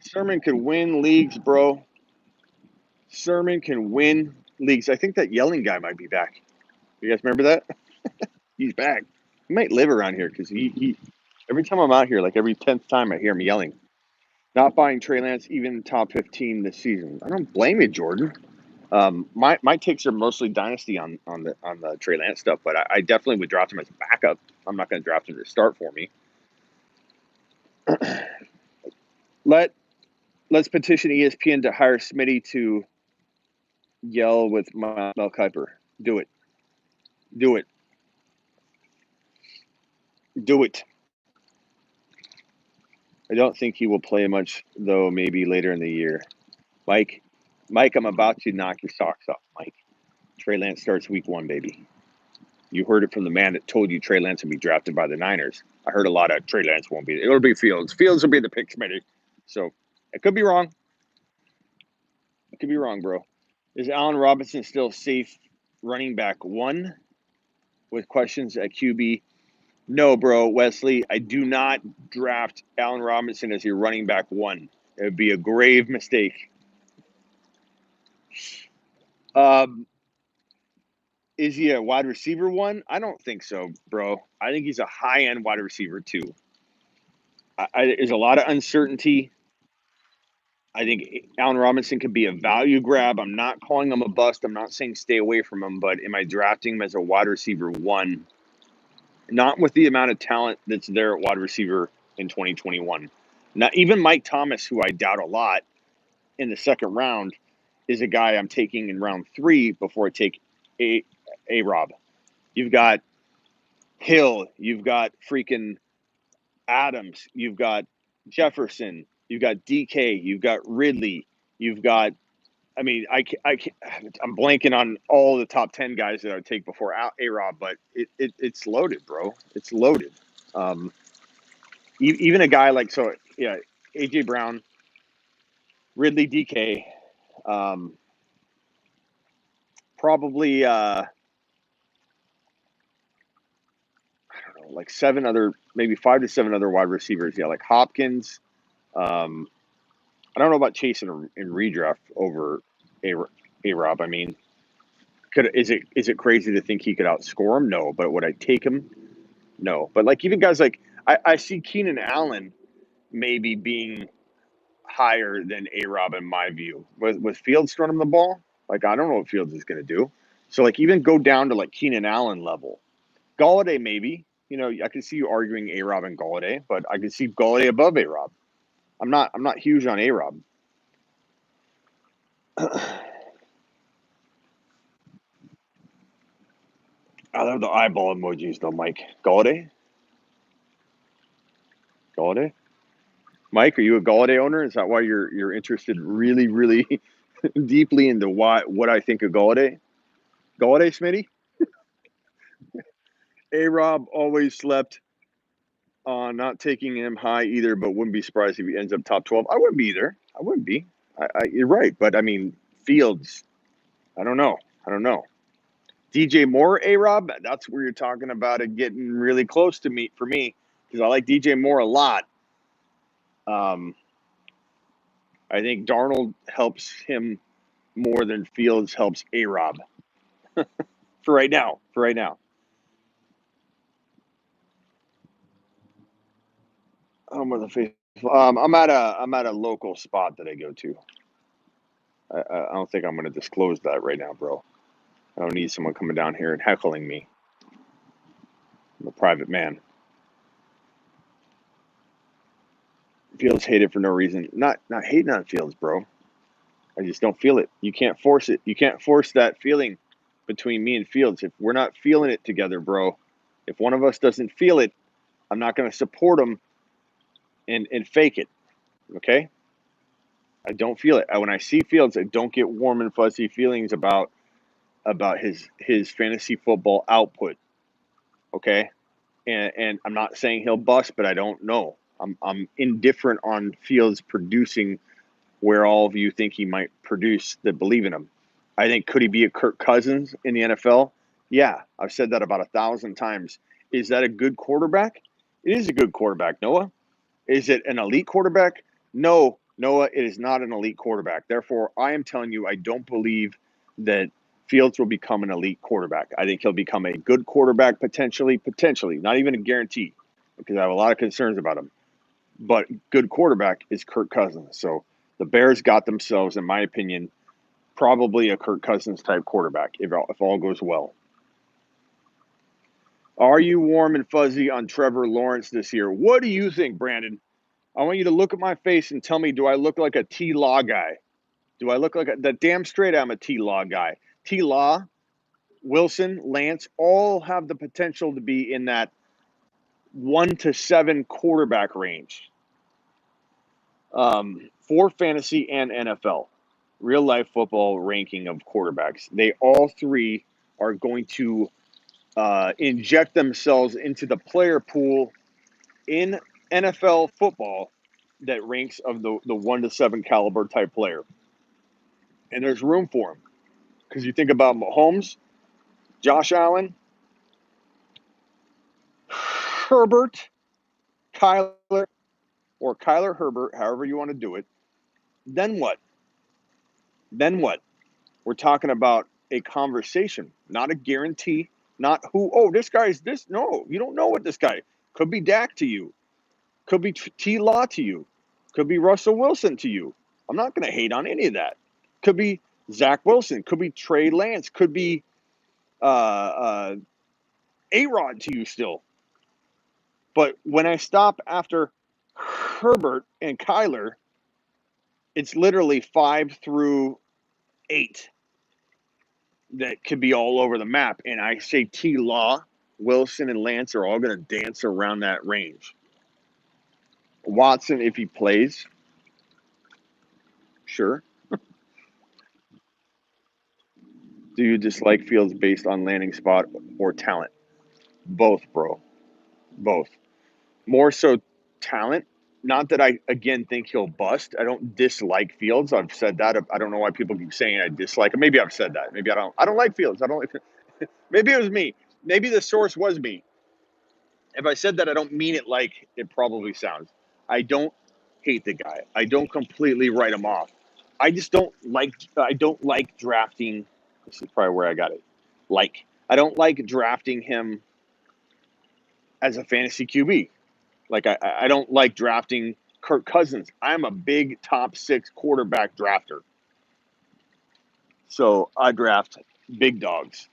Sermon could win leagues, bro. Sermon can win leagues. I think that yelling guy might be back. You guys remember that? He's back. He might live around here because he every time I'm out here, like every 10th time I hear him yelling. Not buying Trey Lance even top 15 this season. I don't blame you, Jordan. My takes are mostly dynasty on the Trey Lance stuff, but I definitely would draft him as a backup. I'm not going to draft him to start for me. Let's petition ESPN to hire Smitty to yell with Mel Kiper. Do it. Do it. Do it. I don't think he will play much, though, maybe later in the year. Mike, I'm about to knock your socks off, Mike. Trey Lance starts week 1, baby. You heard it from the man that told you Trey Lance would be drafted by the Niners. I heard a lot of Trey Lance won't be. It'll be Fields. Fields will be the pick committee. So it could be wrong. It could be wrong, bro. Is Allen Robinson still safe running back 1 with questions at QB. No, bro, Wesley, I do not draft Allen Robinson as your running back 1. It would be a grave mistake. Is he a wide receiver 1? I don't think so, bro. I think he's a high-end wide receiver 2. There's a lot of uncertainty. I think Allen Robinson could be a value grab. I'm not calling him a bust. I'm not saying stay away from him, but am I drafting him as a wide receiver 1? Not with the amount of talent that's there at wide receiver in 2021. Not even Mike Thomas, who I doubt a lot in the second round, is a guy I'm taking in round 3 before I take A-Rob. You've got Hill. You've got freaking Adams. You've got Jefferson. You've got DK. You've got Ridley. You've got, I mean, I'm blanking on all the top 10 guys that I would take before A-Rob, but it's loaded, bro. It's loaded. Even a guy like, so, yeah, A.J. Brown, Ridley, DK, probably, I don't know, like 7 other, maybe 5 to 7 other wide receivers. Yeah, like Hopkins. I don't know about chasing in redraft over A-Rob. I mean, is it crazy to think he could outscore him? No. But would I take him? No. But like even guys like I see Keenan Allen maybe being higher than A-Rob in my view. With Fields throwing him the ball, like I don't know what Fields is going to do. So like even go down to like Keenan Allen level. Galladay maybe. You know, I can see you arguing A-Rob and Galladay, but I can see Galladay above A-Rob. I'm not huge on A-Rob. I love the eyeball emojis though, Mike. Galladay? Galladay? Mike, are you a Galladay owner? Is that why you're interested really, really deeply into what I think of Galladay? Galladay, Smitty? A-Rob always slept on not taking him high either, but wouldn't be surprised if he ends up top 12. I wouldn't be either. I wouldn't be. You're right. But, I mean, Fields, I don't know. DJ Moore, A-Rob, that's where you're talking about it getting really close to me for me because I like DJ Moore a lot. I think Darnold helps him more than Fields helps A-Rob for right now. I'm at a local spot that I go to. I don't think I'm going to disclose that right now, bro. I don't need someone coming down here and heckling me. I'm a private man. Fields hate it for no reason. Not hating on Fields, bro. I just don't feel it. You can't force it. You can't force that feeling between me and Fields. If we're not feeling it together, bro, if one of us doesn't feel it, I'm not going to support him and fake it. Okay? I don't feel it. When I see Fields, I don't get warm and fuzzy feelings about his fantasy football output. Okay? And I'm not saying he'll bust, but I don't know. I'm indifferent on Fields producing where all of you think he might produce that believe in him. I think could he be a Kirk Cousins in the NFL? Yeah, I've said that about 1,000 times. Is that a good quarterback? It is a good quarterback, Noah. Is it an elite quarterback? No, Noah, it is not an elite quarterback. Therefore, I am telling you, I don't believe that Fields will become an elite quarterback. I think he'll become a good quarterback potentially, not even a guarantee, because I have a lot of concerns about him. But good quarterback is Kirk Cousins. So the Bears got themselves, in my opinion, probably a Kirk Cousins type quarterback if all goes well. Are you warm and fuzzy on Trevor Lawrence this year? What do you think, Brandon? I want you to look at my face and tell me, do I look like a T-Law guy? Do I look like the damn straight I'm a T-Law guy? T-Law, Wilson, Lance, all have the potential to be in that 1 to 7 quarterback range for fantasy and NFL. Real life football ranking of quarterbacks. They all 3 are going to inject themselves into the player pool in NFL football that ranks of the 1 to 7 caliber type player. And there's room for them. Because you think about Mahomes, Josh Allen, Herbert, Kyler, or Kyler Herbert, however you want to do it. Then what? Then what? We're talking about a conversation, not a guarantee, not who, oh, this guy's this. No, you don't know what this guy could be. Dak to you, could be T. Law to you, could be Russell Wilson to you. I'm not going to hate on any of that. Could be Zach Wilson, could be Trey Lance, could be A-Rod to you still. But when I stop after Herbert and Kyler, it's literally 5 through 8 that could be all over the map. And I say T. Law, Wilson, and Lance are all going to dance around that range. Watson, if he plays, sure. Do you dislike Fields based on landing spot or talent? Both, bro. Both. More so talent. Not that I, again, think he'll bust. I don't dislike Fields. I've said that. I don't know why people keep saying I dislike him. Maybe I've said that. Maybe I don't. I don't like Fields. I don't like. Maybe it was me. Maybe the source was me. If I said that, I don't mean it like it probably sounds. I don't hate the guy. I don't completely write him off. I just don't like. I don't like drafting. This is probably where I got it. Like, I don't like drafting him as a fantasy QB. Like, I don't like drafting Kirk Cousins. I'm a big top 6 quarterback drafter. So I draft big dogs.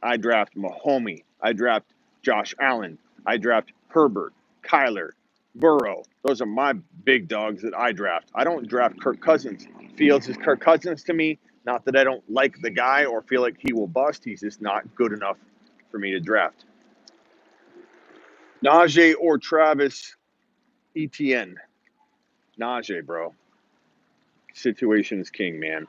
I draft Mahomes. I draft Josh Allen. I draft Herbert, Kyler, Burrow. Those are my big dogs that I draft. I don't draft Kirk Cousins. Fields is Kirk Cousins to me. Not that I don't like the guy or feel like he will bust. He's just not good enough for me to draft. Najee or Travis Etienne. Najee, bro. Situation is king, man.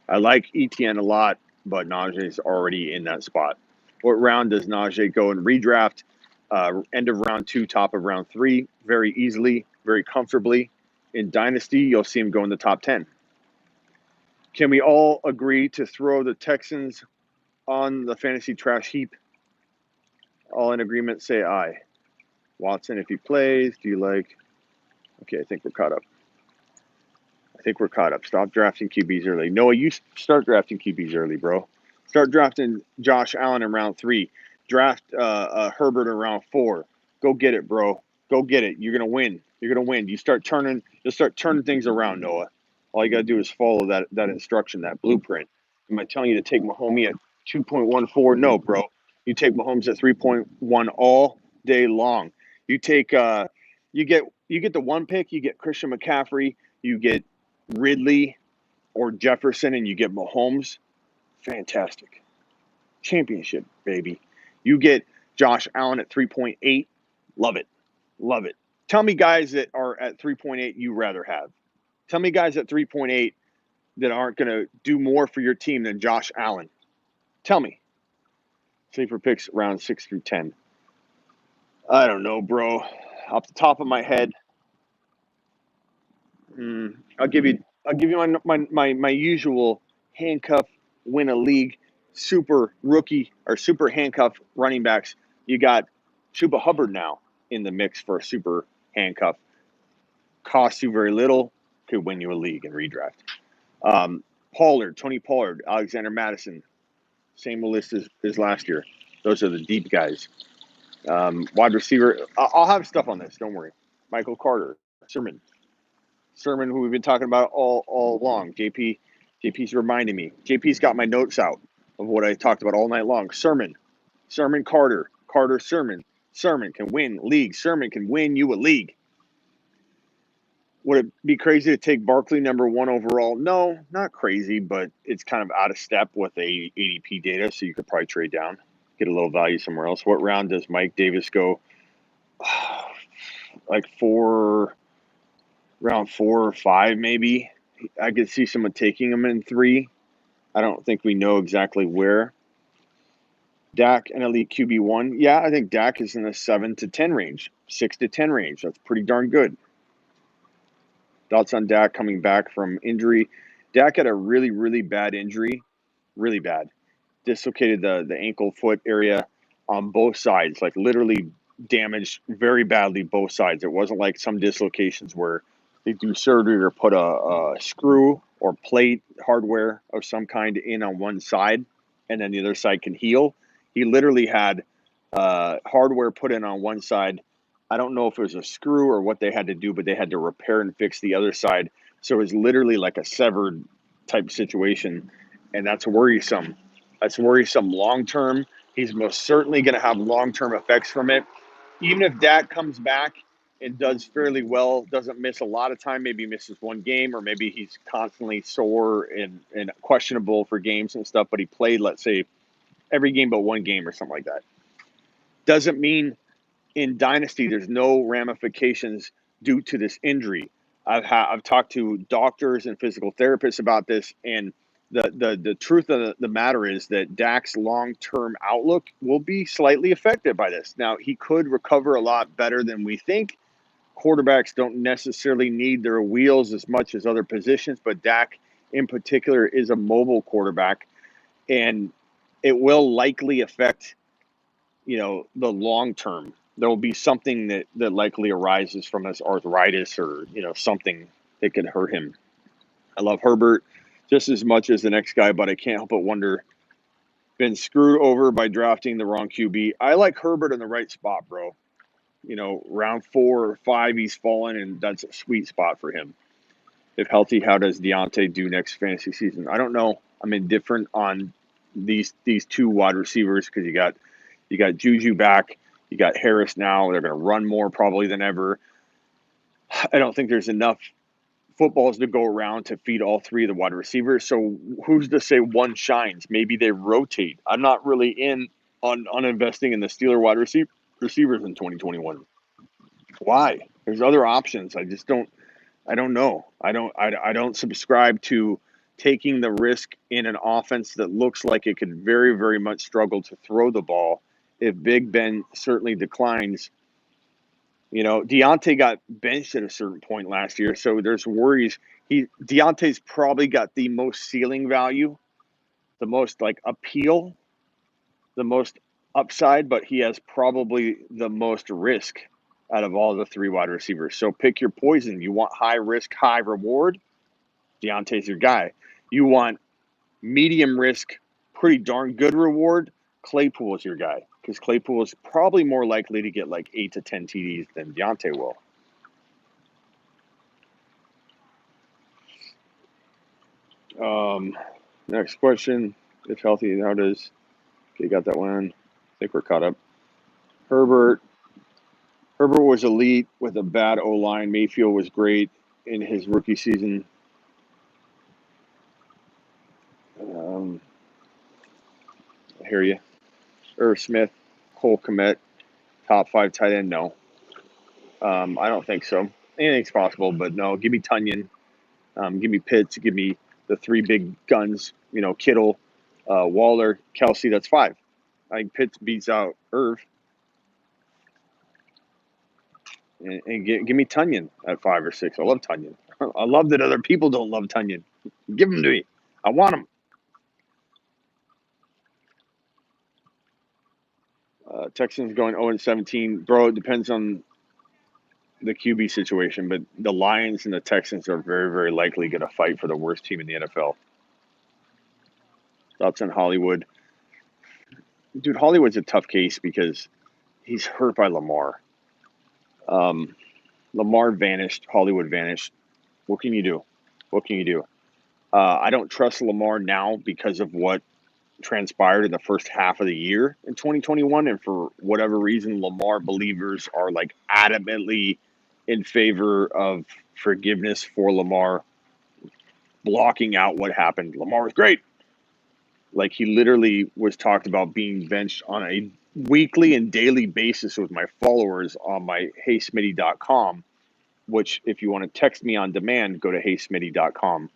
I like Etienne a lot, but Najee's already in that spot. What round does Najee go in redraft? End of round 2, top of round 3, very easily, very comfortably. In Dynasty, you'll see him go in the top 10. Can we all agree to throw the Texans on the fantasy trash heap? All in agreement, say aye. Watson, if he plays, do you like... Okay, I think we're caught up. Stop drafting QBs early. Noah, you start drafting QBs early, bro. Start drafting Josh Allen in round 3. Draft Herbert in round 4. Go get it, bro. Go get it. You're gonna win. You'll start turning things around, Noah. All you gotta do is follow that instruction, that blueprint. Am I telling you to take Mahomes at 2.14? No, bro. You take Mahomes at 3.1 all day long. You take you get the 1 pick. You get Christian McCaffrey. You get Ridley or Jefferson, and you get Mahomes. Fantastic. Championship, baby. You get Josh Allen at 3.8. Love it. Love it. Tell me guys that are at 3.8 you rather have. Tell me guys at 3.8 that aren't going to do more for your team than Josh Allen. Tell me. Sleeper picks round 6 through 10. I don't know, bro. Off the top of my head, I'll give you my usual handcuff win a league super rookie or super handcuff running backs. You got Chuba Hubbard now in the mix for a super handcuff. Costs you very little, could win you a league in redraft. Tony Pollard, Alexander Madison, same list as last year. Those are the deep guys. Wide receiver, I'll have stuff on this. Don't worry. Michael Carter, Sermon, who we've been talking about all along. JP's reminding me. JP's got my notes out of what I talked about all night long. Sermon, Carter, Sermon can win league. Sermon can win you a league. Would it be crazy to take Barkley number 1 overall? No, not crazy, but it's kind of out of step with the ADP data, so you could probably trade down, get a little value somewhere else. What round does Mike Davis go? Like round 4 or 5, maybe. I could see someone taking him in 3. I don't think we know exactly where. Dak and elite QB1. Yeah, I think Dak is in the 7 to 10 range, 6 to 10 range. That's pretty darn good. Thoughts on Dak coming back from injury. Dak had a really, really bad injury. Really bad. dislocated the ankle foot area on both sides, like literally damaged very badly both sides. It wasn't like some dislocations where they do surgery or put a screw or plate hardware of some kind in on one side and then the other side can heal. He literally had hardware put in on one side. I don't know if it was a screw or what they had to do, but they had to repair and fix the other side. So it was literally like a severed type situation, and that's worrisome. That's worrisome long term. He's most certainly going to have long term effects from it. Even if Dak comes back and does fairly well, doesn't miss a lot of time, maybe misses one game, or maybe he's constantly sore and questionable for games and stuff, but he played, let's say, every game but one game or something like that. Doesn't mean in Dynasty there's no ramifications due to this injury. I've talked to doctors and physical therapists about this, and the truth of the matter is that Dak's long-term outlook will be slightly affected by this. Now, he could recover a lot better than we think. Quarterbacks don't necessarily need their wheels as much as other positions, but Dak in particular is a mobile quarterback, and it will likely affect, the long term. There will be something that likely arises from his arthritis or, something that could hurt him. I love Herbert just as much as the next guy, but I can't help but wonder, been screwed over by drafting the wrong QB. I like Herbert in the right spot, bro. Round 4 or 5, he's fallen, and that's a sweet spot for him. If healthy, how does Deontay do next fantasy season? I don't know. I'm indifferent on these two wide receivers because you got Juju back, you got Harris now. They're going to run more probably than ever. I don't think there's enough footballs to go around to feed all three of the wide receivers. So who's to say one shines? Maybe they rotate. I'm not really in on investing in the Steeler wide receivers in 2021. Why? There's other options. I don't know. I don't subscribe to taking the risk in an offense that looks like it could very, very much struggle to throw the ball if Big Ben certainly declines. Deontay got benched at a certain point last year, so there's worries. Deontay's probably got the most ceiling value, the most like appeal, the most upside, but he has probably the most risk out of all the three wide receivers. So pick your poison. You want high risk, high reward? Deontay's your guy. You want medium risk, pretty darn good reward? Claypool is your guy, because Claypool is probably more likely to get like 8 to 10 TDs than Deontay will. Next question. If healthy, how does... Okay, got that one. I think we're caught up. Herbert was elite with a bad O-line. Mayfield was great in his rookie season. I hear you. Irv Smith, Cole Kmet, top 5 tight end? No. I don't think so. Anything's possible, but no. Give me Tunyon. Give me Pitts. Give me the 3 big guns. Kittle, Waller, Kelsey. That's 5. I think Pitts beats out Irv. And give me Tunyon at 5 or 6. I love Tunyon. I love that other people don't love Tunyon. Give him to me. I want him. Texans going 0-17. Bro, it depends on the QB situation, but the Lions and the Texans are very, very likely going to fight for the worst team in the NFL. Thoughts on Hollywood? Dude, Hollywood's a tough case because he's hurt by Lamar. Lamar vanished. Hollywood vanished. What can you do? I don't trust Lamar now because of what transpired in the first half of the year in 2021, and for whatever reason, Lamar believers are like adamantly in favor of forgiveness for Lamar, blocking out what happened. Lamar was great. Like, he literally was talked about being benched on a weekly and daily basis with my followers on my heysmitty.com, which if you want to text me on demand, go to heysmitty.com.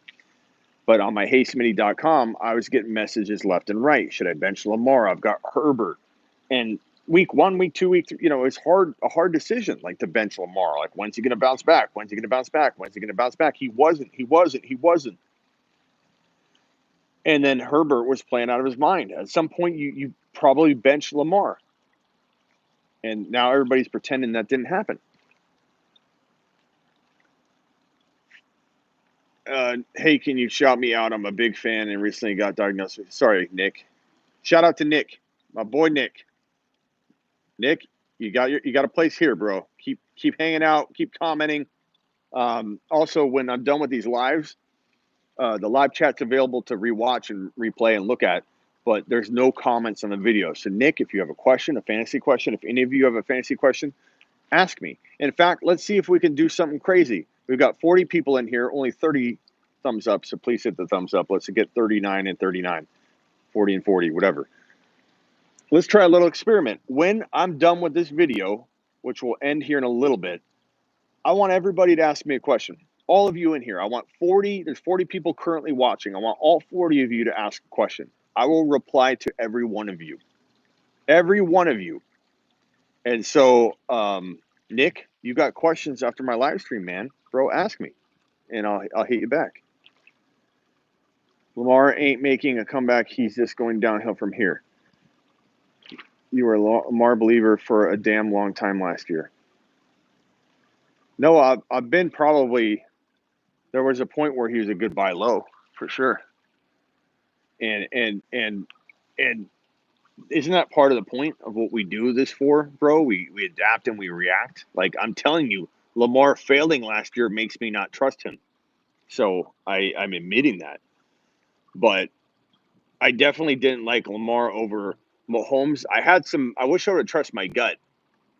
But on my heysmitty.com, I was getting messages left and right. Should I bench Lamar? I've got Herbert. And week 1, week 2, week 3, it's a hard decision, like, to bench Lamar. Like, when's he going to bounce back? He wasn't. And then Herbert was playing out of his mind. At some point, you probably benched Lamar. And now everybody's pretending that didn't happen. Hey, can you shout me out? I'm a big fan and recently got diagnosed with. Sorry, Nick. Shout out to Nick, my boy Nick. Nick, you got a place here, bro. Keep hanging out. Keep commenting. Also, when I'm done with these lives, the live chat's available to rewatch and replay and look at, but there's no comments on the video. So, Nick, if you have a question, a fantasy question, if any of you have a fantasy question, ask me. In fact, let's see if we can do something crazy. We've got 40 people in here, only 30 thumbs up, so please hit the thumbs up. Let's get 39 and 39, 40 and 40, whatever. Let's try a little experiment. When I'm done with this video, which will end here in a little bit, I want everybody to ask me a question. All of you in here. I want 40. There's 40 people currently watching. I want all 40 of you to ask a question. I will reply to every one of you. Every one of you. And so, Nick, you got questions after my live stream, man. Bro, ask me, and I'll hit you back. Lamar ain't making a comeback. He's just going downhill from here. You were a Lamar believer for a damn long time last year. No, I've been probably. There was a point where he was a good buy low for sure. And isn't that part of the point of what we do this for, bro? We adapt and we react. Like I'm telling you, Lamar failing last year makes me not trust him. So I'm admitting that. But I definitely didn't like Lamar over Mahomes. I wish I would have trusted my gut,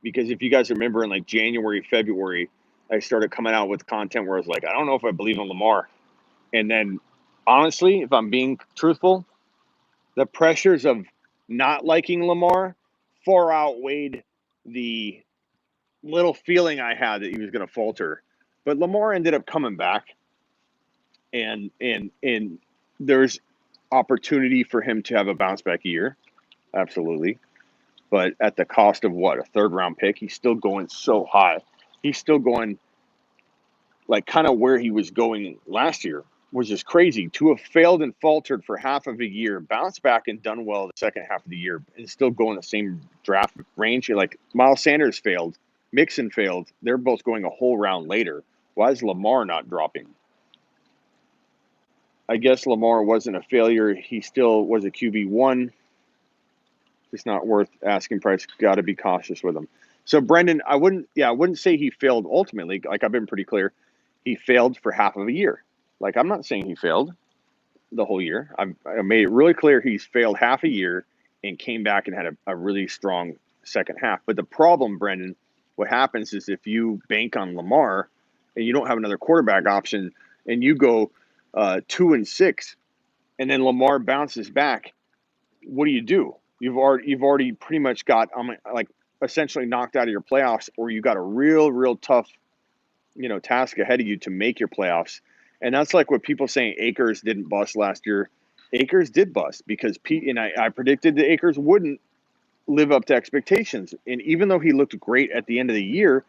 because if you guys remember in like January, February, I started coming out with content where I was like, I don't know if I believe in Lamar. And then honestly, if I'm being truthful, the pressures of not liking Lamar far outweighed the little feeling I had that he was going to falter. But Lamar ended up coming back, and there's opportunity for him to have a bounce back year, absolutely. But at the cost of what, a third round pick? He's still going so high. He's still going like kind of where he was going last year, which is crazy. To have failed and faltered for half of a year, bounced back and done well the second half of the year, and still go in the same draft range. Like Miles Sanders failed, Mixon failed. They're both going a whole round later. Why is Lamar not dropping? I guess Lamar wasn't a failure. He still was a QB1. It's not worth asking price. Got to be cautious with him. So Brendan, I wouldn't say he failed ultimately. Like I've been pretty clear, he failed for half of a year. Like I'm not saying he failed the whole year. I made it really clear he's failed half a year and came back and had a really strong second half. But the problem, Brendan, what happens is if you bank on Lamar and you don't have another quarterback option and you go 2-6 and then Lamar bounces back, what do? You've already pretty much got like essentially knocked out of your playoffs, or you got a real tough, task ahead of you to make your playoffs. And that's like what people saying Akers didn't bust last year. Akers did bust because I predicted that Akers wouldn't live up to expectations. And even though he looked great at the end of the year,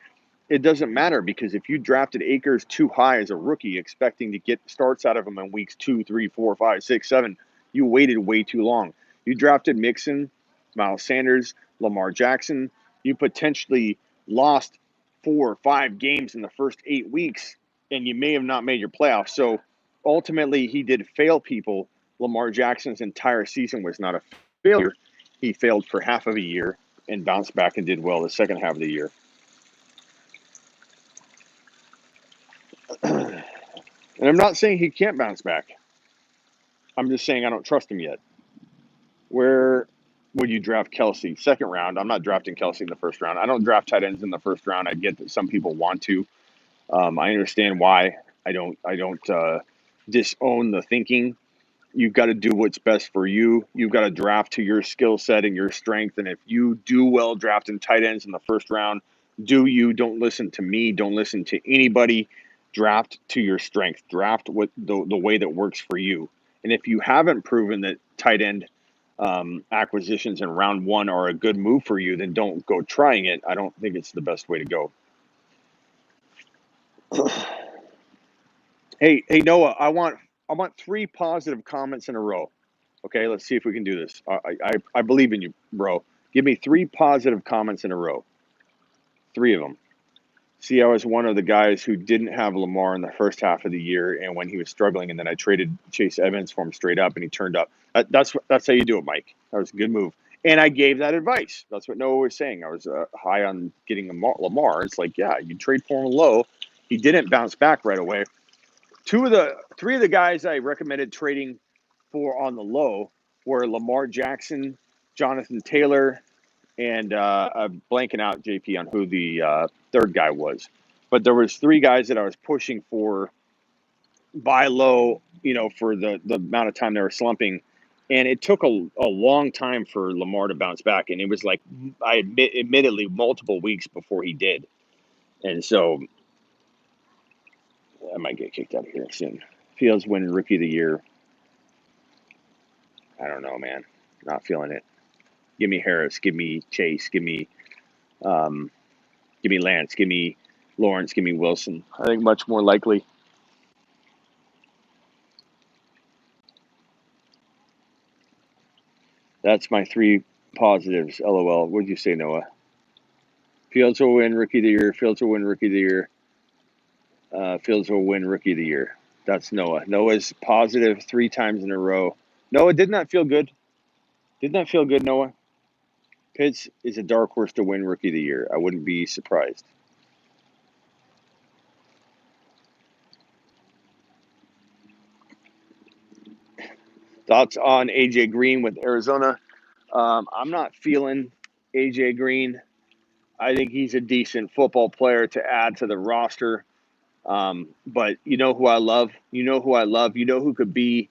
it doesn't matter, because if you drafted Akers too high as a rookie, expecting to get starts out of him in weeks 2, 3, 4, 5, 6, 7, you waited way too long. You drafted Mixon, Miles Sanders, Lamar Jackson. You potentially lost 4 or 5 games in the first 8 weeks, and you may have not made your playoffs. So ultimately, he did fail people. Lamar Jackson's entire season was not a failure. He failed for half of a year and bounced back and did well the second half of the year. And I'm not saying he can't bounce back. I'm just saying I don't trust him yet. Where would you draft Kelsey? Second round. I'm not drafting Kelsey in the first round. I don't draft tight ends in the first round. I get that some people want to. I understand why. I don't disown the thinking. You've got to do what's best for you. You've got to draft to your skill set and your strength. And if you do well drafting tight ends in the first round, don't listen to me. Don't listen to anybody. Draft to your strength. Draft what the way that works for you. And if you haven't proven that tight end acquisitions in round 1 are a good move for you, then don't go trying it. I don't think it's the best way to go. Hey Noah, I want want 3 positive comments in a row. Okay, let's see if we can do this. I believe in you, bro. Give me 3 positive comments in a row. 3 of them. See, I was one of the guys who didn't have Lamar in the first half of the year, and when he was struggling, and then I traded Chase Edmonds for him straight up, and he turned up. That's how you do it, Mike. That was a good move. And I gave that advice. That's what Noah was saying. I was high on getting Lamar. It's like, yeah, you trade for him low. He didn't bounce back right away. 3 of the guys I recommended trading for on the low were Lamar Jackson, Jonathan Taylor, and I'm blanking out, JP, on who the third guy was. But there was 3 guys that I was pushing for buy low, for the amount of time they were slumping. And it took a long time for Lamar to bounce back. And it was like, admittedly, multiple weeks before he did. And so I might get kicked out of here soon. Fields win Rookie of the Year. I don't know, man. Not feeling it. Give me Harris. Give me Chase. Give me Lance. Give me Lawrence. Give me Wilson. I think much more likely. That's my 3 positives. LOL. What did you say, Noah? Fields will win Rookie of the Year. Fields will win Rookie of the Year. Fields will win Rookie of the Year. That's Noah. Noah's positive 3 times in a row. Noah, did not feel good. Did not feel good, Noah. Pitts is a dark horse to win Rookie of the Year. I wouldn't be surprised. Thoughts on AJ Green with Arizona? I'm not feeling AJ Green. I think he's a decent football player to add to the roster. But you know who I love? You know who could be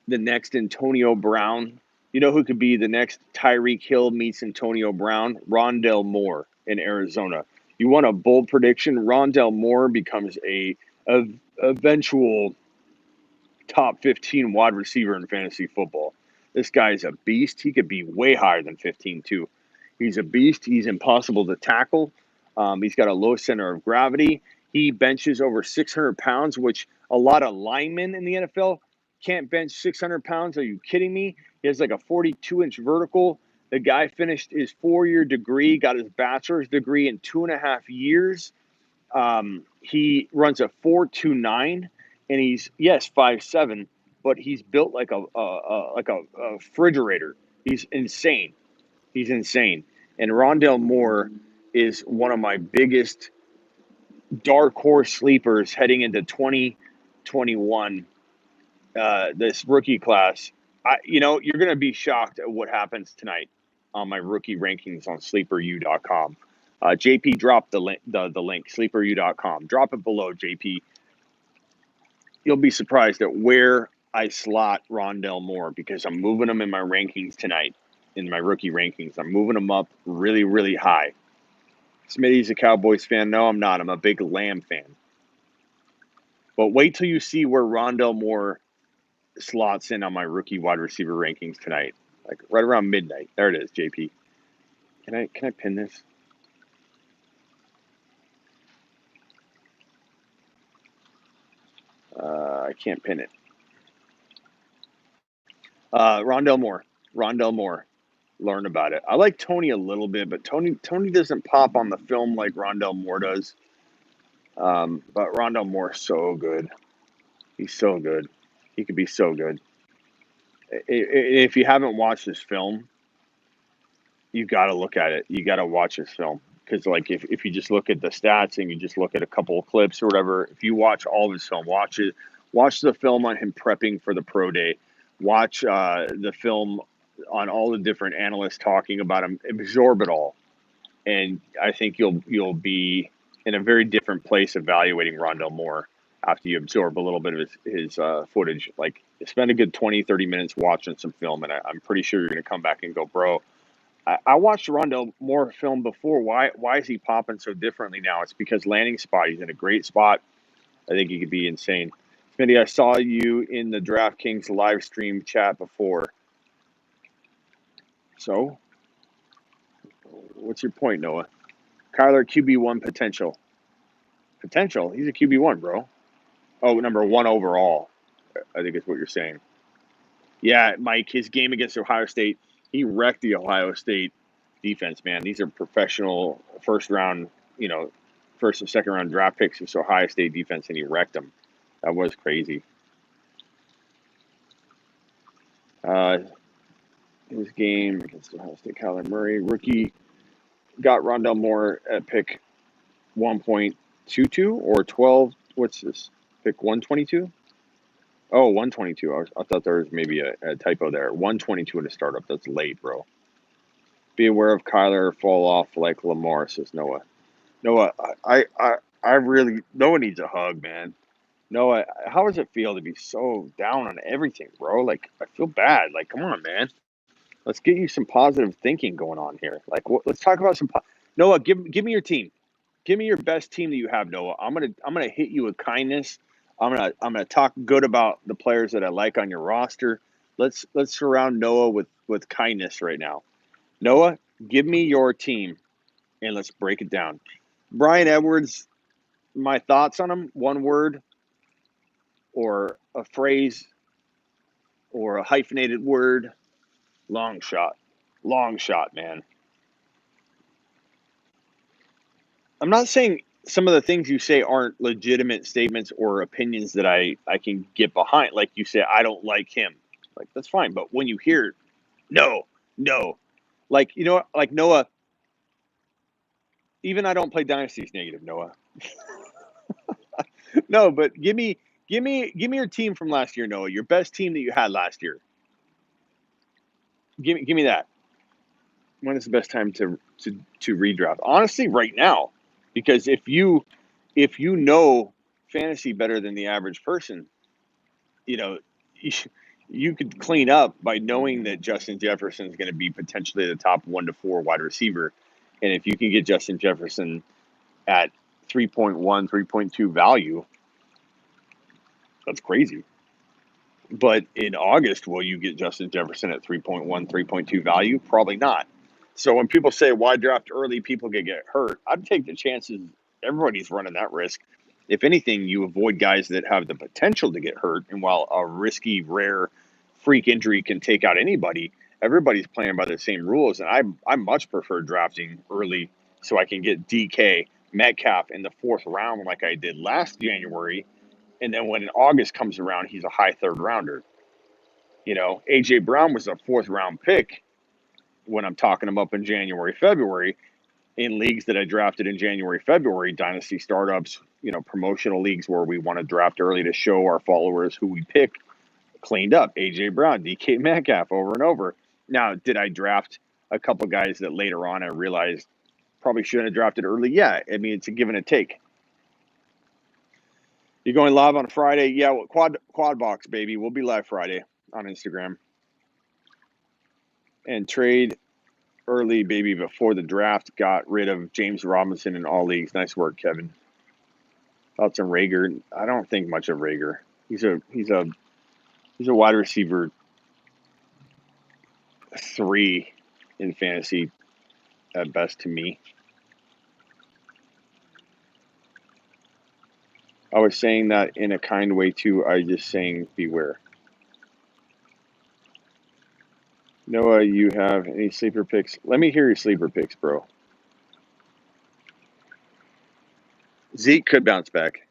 the next Antonio Brown? You know who could be the next Tyreek Hill meets Antonio Brown? Rondelle Moore in Arizona. You want a bold prediction? Rondelle Moore becomes a eventual top 15 wide receiver in fantasy football. This guy's a beast. He could be way higher than 15 too. He's a beast. He's impossible to tackle. He's got a low center of gravity. He benches over 600 pounds, which a lot of linemen in the NFL can't bench 600 pounds. Are you kidding me? He has like a 42-inch vertical. The guy finished his 4-year degree, got his bachelor's degree in 2.5 years. He runs a 4.29, and he's 5'7", but he's built like a refrigerator. He's insane. He's insane. And Rondelle Moore is one of my biggest dark horse sleepers heading into 2021. This rookie class. You're going to be shocked at what happens tonight on my rookie rankings on sleeperu.com. JP dropped the link, sleeperu.com. Drop it below, JP. You'll be surprised at where I slot Rondelle Moore because I'm moving him in my rankings tonight, in my rookie rankings. I'm moving him up really, really high. Smitty's a Cowboys fan. No, I'm not. I'm a big Lamb fan. But wait till you see where Rondelle Moore slots in on my rookie wide receiver rankings tonight, like right around midnight. There it is, JP. Can I pin this? I can't pin it. Rondelle Moore. Learn about it. I like Tony a little bit, but Tony doesn't pop on the film like Rondelle Moore does. But Rondelle Moore is so good. He's so good. He could be so good. If you haven't watched this film, you got to look at it. You got to watch this film. Because, like, if you just look at the stats and you just look at a couple of clips or whatever, if you watch all of his film, watch the film on him prepping for the pro day. Watch the film on all the different analysts talking about him. Absorb it all. And I think you'll be in a very different place evaluating Rondelle Moore after you absorb a little bit of his footage. Like, spend a good 20, 30 minutes watching some film, and I'm pretty sure you're going to come back and go, bro, I watched Rondelle Moore film before. Why is he popping so differently now? It's because landing spot. He's in a great spot. I think he could be insane. Smitty, I saw you in the DraftKings live stream chat before. So, what's your point, Noah? Kyler QB1 potential. Potential? He's a QB1, bro. Oh, number 1 overall. I think is what you're saying. Yeah, Mike, his game against Ohio State, he wrecked the Ohio State defense, man. These are professional first and second round draft picks. This Ohio State defense, and he wrecked them. That was crazy. His game against Ohio State, Kyler Murray, rookie, got Rondelle Moore at pick 1.22 or 12. What's this? Pick 122? Oh, 122. I thought there was maybe a typo there. 122 in a startup. That's late, bro. Be aware of Kyler fall off like Lamar, says Noah. Noah, I really, Noah needs a hug, man. Noah, how does it feel to be so down on everything, bro? Like, I feel bad. Like, come on, man. Let's get you some positive thinking going on here. Like, let's talk about some. Noah, give me your team. Give me your best team that you have, Noah. I'm gonna hit you with kindness. I'm gonna talk good about the players that I like on your roster. Let's surround Noah with kindness right now. Noah, give me your team, and let's break it down. Brian Edwards, my thoughts on him: one word, or a phrase, or a hyphenated word. Long shot. Long shot, man. I'm not saying some of the things you say aren't legitimate statements or opinions that I can get behind. Like you say, I don't like him. Like, that's fine. But when you hear, no, like, like Noah, even I don't play Dynasty is negative, Noah. No, but give me your team from last year, Noah. Your best team that you had last year. Give me that. When is the best time to redraft? Honestly, right now, because if you know fantasy better than the average person, you know you could clean up by knowing that Justin Jefferson is going to be potentially the top 1 to 4 wide receiver, and if you can get Justin Jefferson at 3.1, 3.2 value, that's crazy. But in August, will you get Justin Jefferson at 3.1, 3.2 value? Probably not. So when people say, why draft early, people could get hurt, I'd take the chances. Everybody's running that risk. If anything, you avoid guys that have the potential to get hurt. And while a risky, rare freak injury can take out anybody, everybody's playing by the same rules. And I much prefer drafting early so I can get DK, Metcalf in the 4th round like I did last January. And then when August comes around, he's a high 3rd rounder. A.J. Brown was a 4th round pick when I'm talking him up in January, February, in leagues that I drafted in January, February, dynasty startups, promotional leagues where we want to draft early to show our followers who we pick, cleaned up. A.J. Brown, DK Metcalf over and over. Now, did I draft a couple guys that later on I realized probably shouldn't have drafted early? Yeah, I mean, it's a give and a take. You're going live on Friday? Yeah, well, quad box, baby. We'll be live Friday on Instagram. And trade early, baby, before the draft. Got rid of James Robinson in all leagues. Nice work, Kevin. Thoughts on Rager? I don't think much of Rager. He's a wide receiver 3 in fantasy at best to me. I was saying that in a kind way too. I just saying beware. Noah, you have any sleeper picks? Let me hear your sleeper picks, bro. Zeke could bounce back.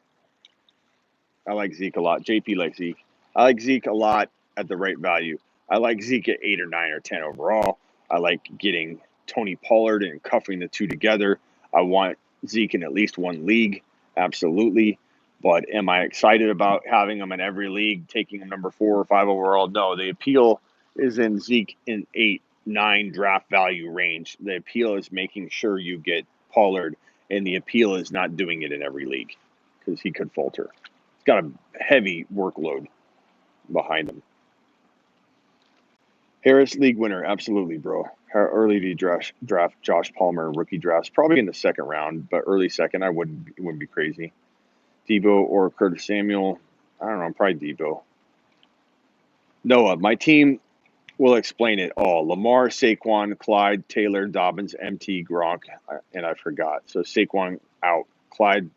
I like Zeke a lot. JP likes Zeke. I like Zeke a lot at the right value. I like Zeke at 8 or 9 or 10 overall. I like getting Tony Pollard and cuffing the two together. I want Zeke in at least one league, absolutely. But am I excited about having him in every league, taking him number 4 or 5 overall? No, the appeal is in Zeke in 8, 9 draft value range. The appeal is making sure you get Pollard, and the appeal is not doing it in every league because he could falter. He's got a heavy workload behind him. Harris, league winner, absolutely, bro. How early do you draft Josh Palmer? Rookie drafts probably in the 2nd round, but early 2nd, it wouldn't be crazy. Debo or Curtis Samuel? I don't know, probably Debo. Noah, my team will explain it all. Lamar, Saquon, Clyde, Taylor, Dobbins, MT, Gronk, and I forgot. So Saquon out. Clyde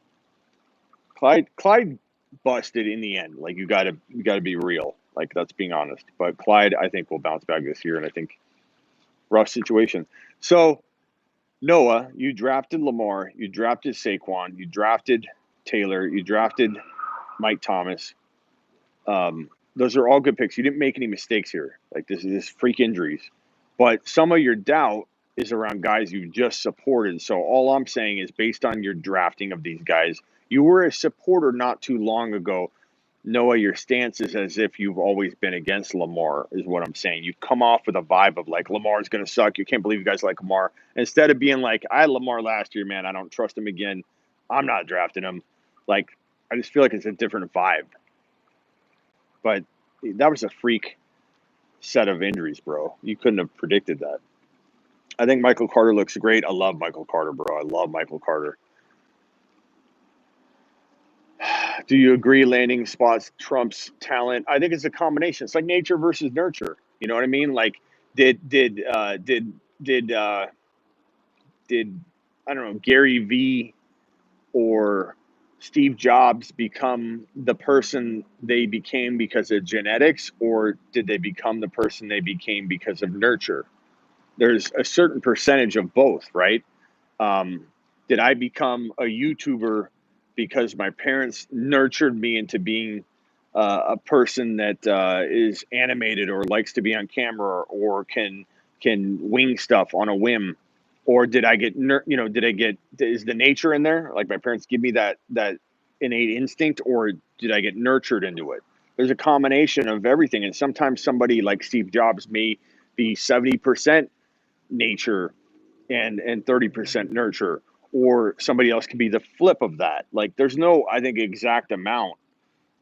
busted in the end. Like you gotta be real. Like that's being honest. But Clyde, I think will bounce back this year, and I think rough situation. So Noah, you drafted Lamar, you drafted Saquon, you drafted Taylor, you drafted Mike Thomas. Those are all good picks. You didn't make any mistakes here. Like this is freak injuries, but some of your doubt is around guys you just supported. So all I'm saying is based on your drafting of these guys, you were a supporter not too long ago. Noah, your stance is as if you've always been against Lamar, is what I'm saying. You come off with a vibe of like Lamar's going to suck. You can't believe you guys like Lamar. Instead of being like, I had Lamar last year, man. I don't trust him again. I'm not drafting him. Like, I just feel like it's a different vibe. But that was a freak set of injuries, bro. You couldn't have predicted that. I think Michael Carter looks great. I love Michael Carter, bro. I love Michael Carter. Do you agree landing spots trumps talent? I think it's a combination. It's like nature versus nurture. You know what I mean? Like, did I don't know, Gary V or Steve Jobs become the person they became because of genetics, or did they become the person they became because of nurture? There's a certain percentage of both, right? Did I become a YouTuber because my parents nurtured me into being a person that is animated or likes to be on camera or can wing stuff on a whim? Or did I get is the nature in there? Like my parents give me that innate instinct, or did I get nurtured into it? There's a combination of everything, and sometimes somebody like Steve Jobs may be 70% nature and 30% nurture, or somebody else could be the flip of that. Like there's no, I think, exact amount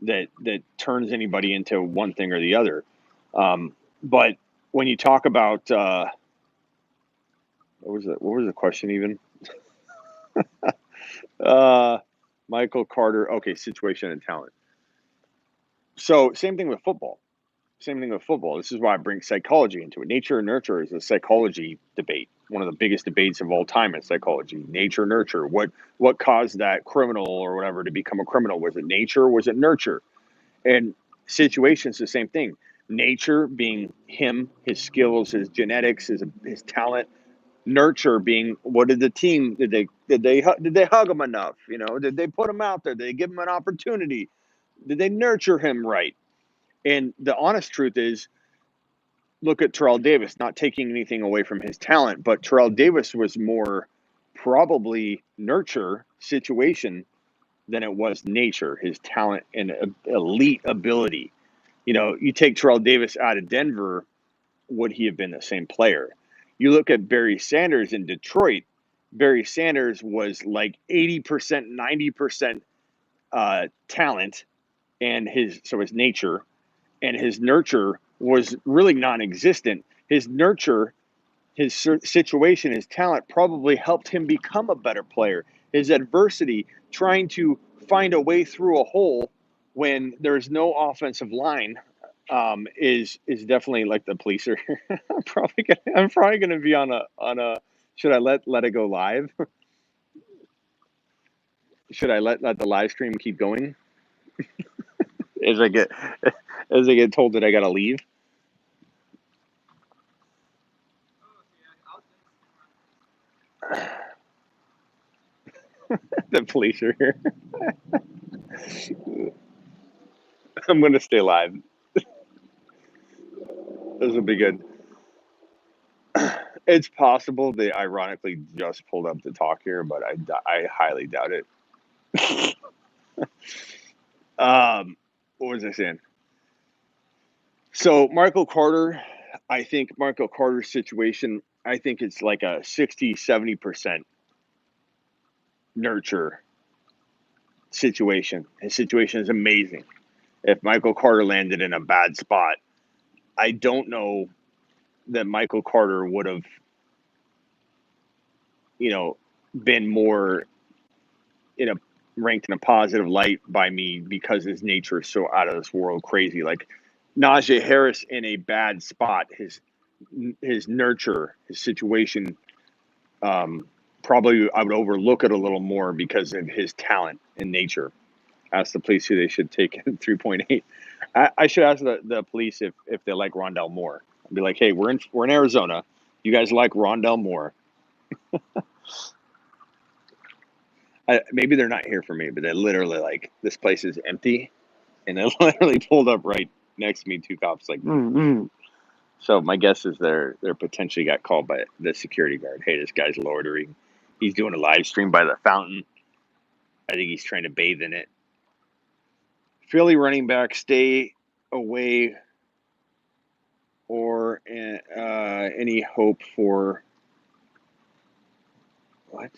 that turns anybody into one thing or the other. But when you talk about what was the question even? Michael Carter. Okay, situation and talent. So same thing with football. Same thing with football. This is why I bring psychology into it. Nature and nurture is a psychology debate. One of the biggest debates of all time in psychology. Nature, nurture. What caused that criminal or whatever to become a criminal? Was it nature or was it nurture? And situations, the same thing. Nature being him, his skills, his genetics, his talent. Nurture being what did the team did they hug him enough? You know, did they put him out there? Did they give him an opportunity? Did they nurture him right? And the honest truth is, look at Terrell Davis, not taking anything away from his talent, but Terrell Davis was more probably nurture situation than it was nature, his talent and elite ability. You know, you take Terrell Davis out of Denver, would he have been the same player? You look at Barry Sanders in Detroit, Barry Sanders was like 80%, 90% talent and his nature, and his nurture was really non-existent. His nurture, his situation, his talent probably helped him become a better player. His adversity, trying to find a way through a hole when there's no offensive line, is definitely like the police are. I'm probably gonna be on a. Should I let it go live? Should I let the live stream keep going as I get told that I gotta leave? The police are here. I'm gonna stay live. This will be good. It's possible they ironically just pulled up to talk here, but I highly doubt it. What was I saying? So Michael Carter, I think Michael Carter's situation, I think it's like a 60, 70% nurture situation. His situation is amazing. If Michael Carter landed in a bad spot, I don't know that Michael Carter would have, been more in a ranked in a positive light by me because his nature is so out of this world crazy. Like Najee Harris in a bad spot, his nurture, his situation, probably I would overlook it a little more because of his talent and nature. Ask the police who they should take in 3.8. I should ask the police if they like Rondelle Moore. I'd be like, hey, we're in Arizona. You guys like Rondelle Moore? Maybe they're not here for me, but they literally like, this place is empty, and they literally pulled up right next to me. Two cops like, So my guess is they're potentially got called by the security guard. Hey, this guy's loitering. He's doing a live stream by the fountain. I think he's trying to bathe in it. Philly running back stay away, or any hope for what?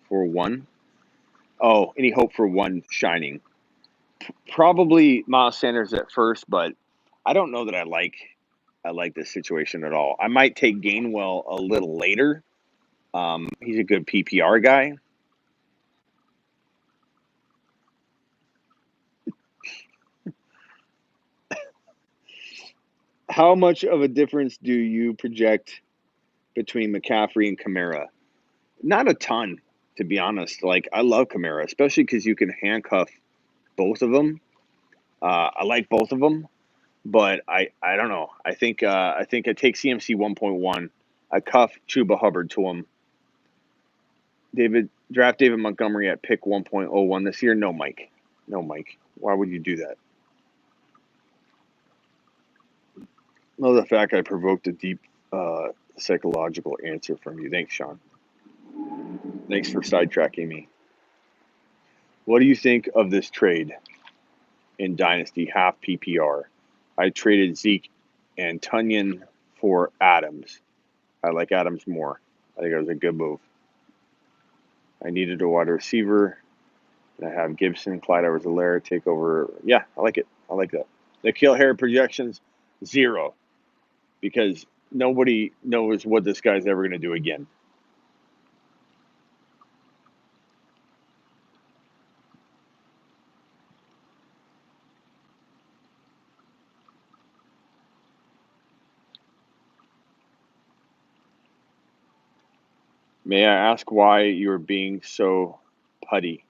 For one? Oh, any hope for one shining? Probably Miles Sanders at first, but I don't know that I like this situation at all. I might take Gainwell a little later. He's a good PPR guy. How much of a difference do you project between McCaffrey and Camara? Not a ton, to be honest. Like, I love Camara, especially because you can handcuff both of them. I like both of them, but I don't know. I think I take CMC 1.1. I cuff Chuba Hubbard to him. Draft David Montgomery at pick 1.01 this year. No, Mike. Why would you do that? Love the fact I provoked a deep psychological answer from you. Thanks, Sean. Thanks for sidetracking me. What do you think of this trade in Dynasty half PPR? I traded Zeke and Tunyon for Adams. I like Adams more. I think it was a good move. I needed a wide receiver, and I have Gibson, Clyde Edwards-Helaire take over. Yeah, I like it. I like that. N'Keal Harry projections, 0, because nobody knows what this guy's ever going to do again. May I ask why you are being so putty?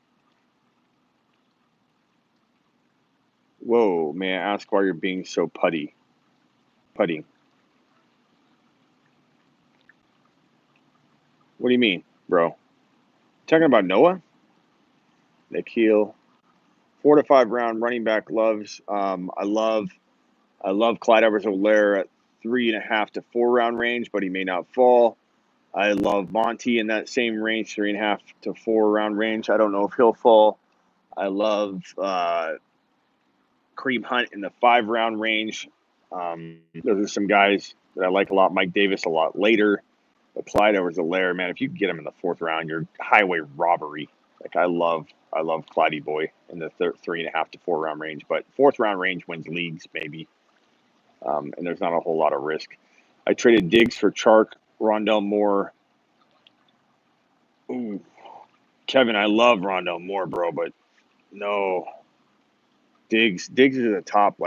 Whoa, may I ask why you're being so putty? Putty. What do you mean, bro? Talking about Noah? N'Keal. 4 to 5 round running back loves. I love Clyde Edwards-Helaire at 3.5 to 4 round range, but he may not fall. I love Monty in that same range, 3.5 to 4 round range. I don't know if he'll fall. I love Kareem Hunt in the 5 round range. Those are some guys that I like a lot. Mike Davis a lot later. But Clyde Edwards-Helaire, man, if you get him in the 4th round, you're highway robbery. Like, I love Clyde boy in the 3.5 to 4 round range. But 4th round range wins leagues, maybe. And there's not a whole lot of risk. I traded Diggs for Chark, Rondelle Moore. Ooh, Kevin, I love Rondelle Moore, bro, but no. Diggs is a top,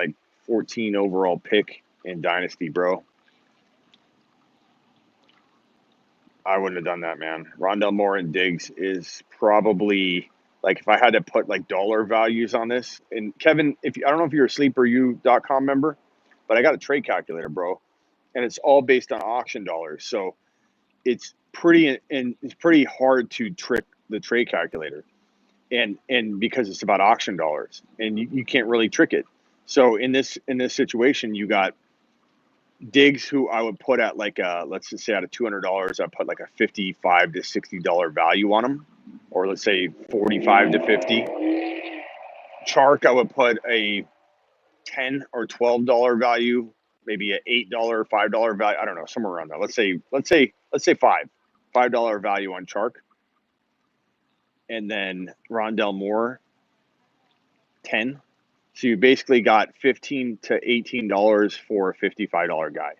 14 overall pick in Dynasty, bro. I wouldn't have done that, man. Rondelle Moore and Diggs is probably, if I had to put, dollar values on this. And, Kevin, I don't know if you're a sleeperu.com member, but I got a trade calculator, bro. And it's all based on auction dollars. So it's pretty hard to trick the trade calculator. And because it's about auction dollars, and you can't really trick it. So in this situation, you got Diggs, who I would put at let's just say out of $200, I put a $55 to $60 value on him, or let's say 45 to 50. Chark, I would put a $10 or $12 value, maybe an $8 or $5 value. I don't know, somewhere around there. Let's say $5 value on Chark. And then Rondelle Moore, 10. So you basically got $15 to $18 for a $55 guy.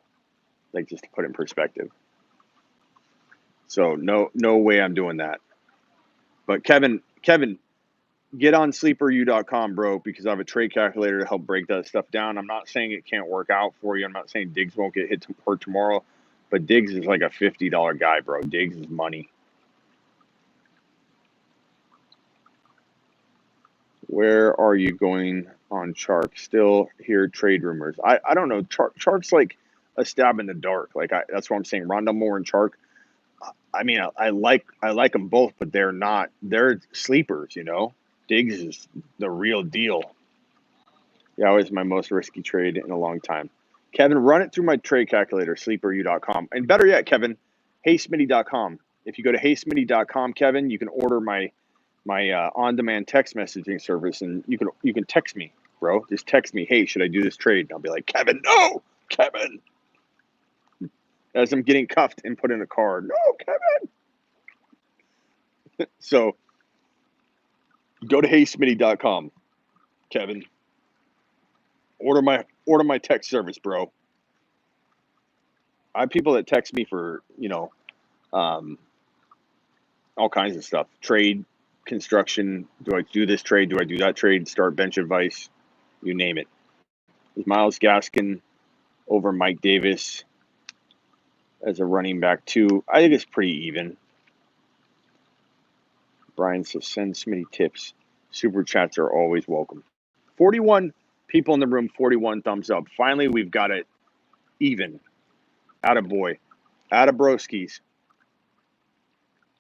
Just to put it in perspective. So no way I'm doing that. But Kevin, get on sleeperu.com, bro, because I have a trade calculator to help break that stuff down. I'm not saying it can't work out for you. I'm not saying Diggs won't get hit hurt tomorrow, but Diggs is like a $50 guy, bro. Diggs is money. Where are you going on Chark? Still hear trade rumors. I don't know. Chark's like a stab in the dark. Like that's what I'm saying. Rondelle Moore and Chark. I mean, I like them both, but they're sleepers. You know, Diggs is the real deal. Yeah, always my most risky trade in a long time. Kevin, run it through my trade calculator, sleeperu.com. And better yet, Kevin, heysmitty.com. If you go to heysmitty.com, Kevin, you can order my on-demand text messaging service, and you can text me, bro. Just text me, hey, should I do this trade? And I'll be like, Kevin, no, Kevin. As I'm getting cuffed and put in a car, no, Kevin. So go to heysmitty.com, Kevin. Order my text service, bro. I have people that text me for, all kinds of stuff. Trade, construction. Do I do this trade? Do I do that trade? Start bench advice. You name it. Is Myles Gaskin over Mike Davis as a running back too? I think it's pretty even. Brian says, send Smitty tips. Super chats are always welcome. 41 people in the room, 41 thumbs up. Finally, we've got it even. Attaboy. Attabroskis.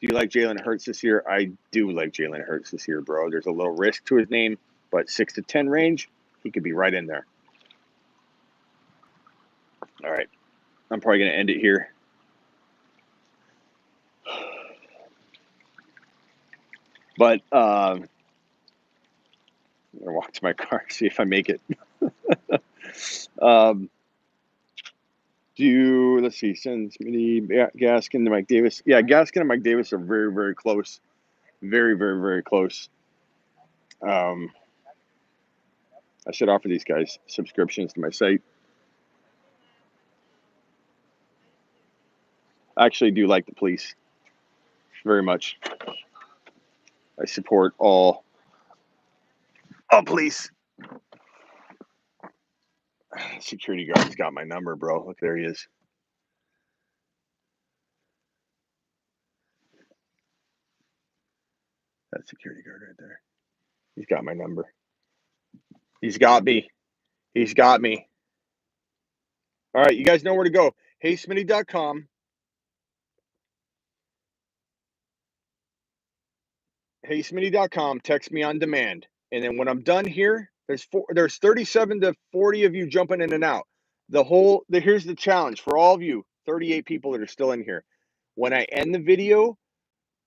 Do you like Jalen Hurts this year? I do like Jalen Hurts this year, bro. There's a little risk to his name, but 6 to 10 range, he could be right in there. All right. I'm probably going to end it here. But I'm going to walk to my car, see if I make it. Let's see, send Smitty, Gaskin to Mike Davis. Yeah, Gaskin and Mike Davis are very, very close. Very, very, very close. I should offer these guys subscriptions to my site. I actually do like the police very much. I support all police. Security guard's got my number, bro. Look, there he is. That security guard right there. He's got my number. He's got me. He's got me. All right, you guys know where to go. heysmitty.com. heysmitty.com. Text me on demand. And then when I'm done here, there's 37 to 40 of you jumping in and out. Here's the challenge for all of you, 38 people that are still in here. When I end the video,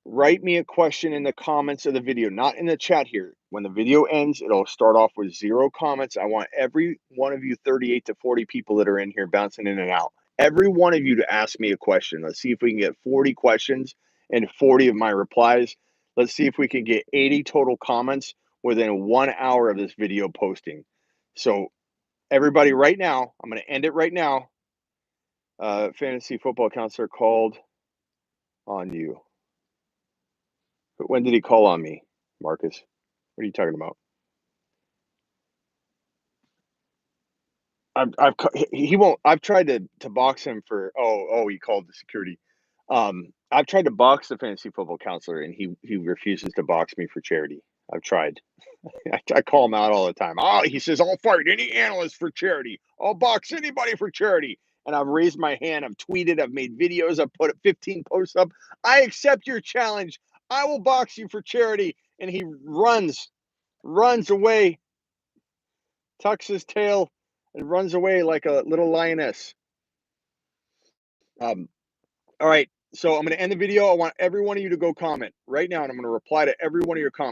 write me a question in the comments of the video, not in the chat here. When the video ends, it'll start off with 0 comments. I want every one of you 38 to 40 people that are in here bouncing in and out. Every one of you to ask me a question. Let's see if we can get 40 questions and 40 of my replies. Let's see if we can get 80 total comments within 1 hour of this video posting. So everybody right now, I'm going to end it right now. Fantasy football counselor called on you. But when did he call on me, Marcus? What are you talking about? He won't. I've tried to box him for. He called the security. I've tried to box the fantasy football counselor, and he refuses to box me for charity. I've tried. I call him out all the time. He says, I'll fight any analyst for charity. I'll box anybody for charity. And I've raised my hand. I've tweeted. I've made videos. I've put 15 posts up. I accept your challenge. I will box you for charity. And he runs away, tucks his tail, and runs away like a little lioness. All right. So I'm going to end the video. I want every one of you to go comment right now, and I'm going to reply to every one of your comments.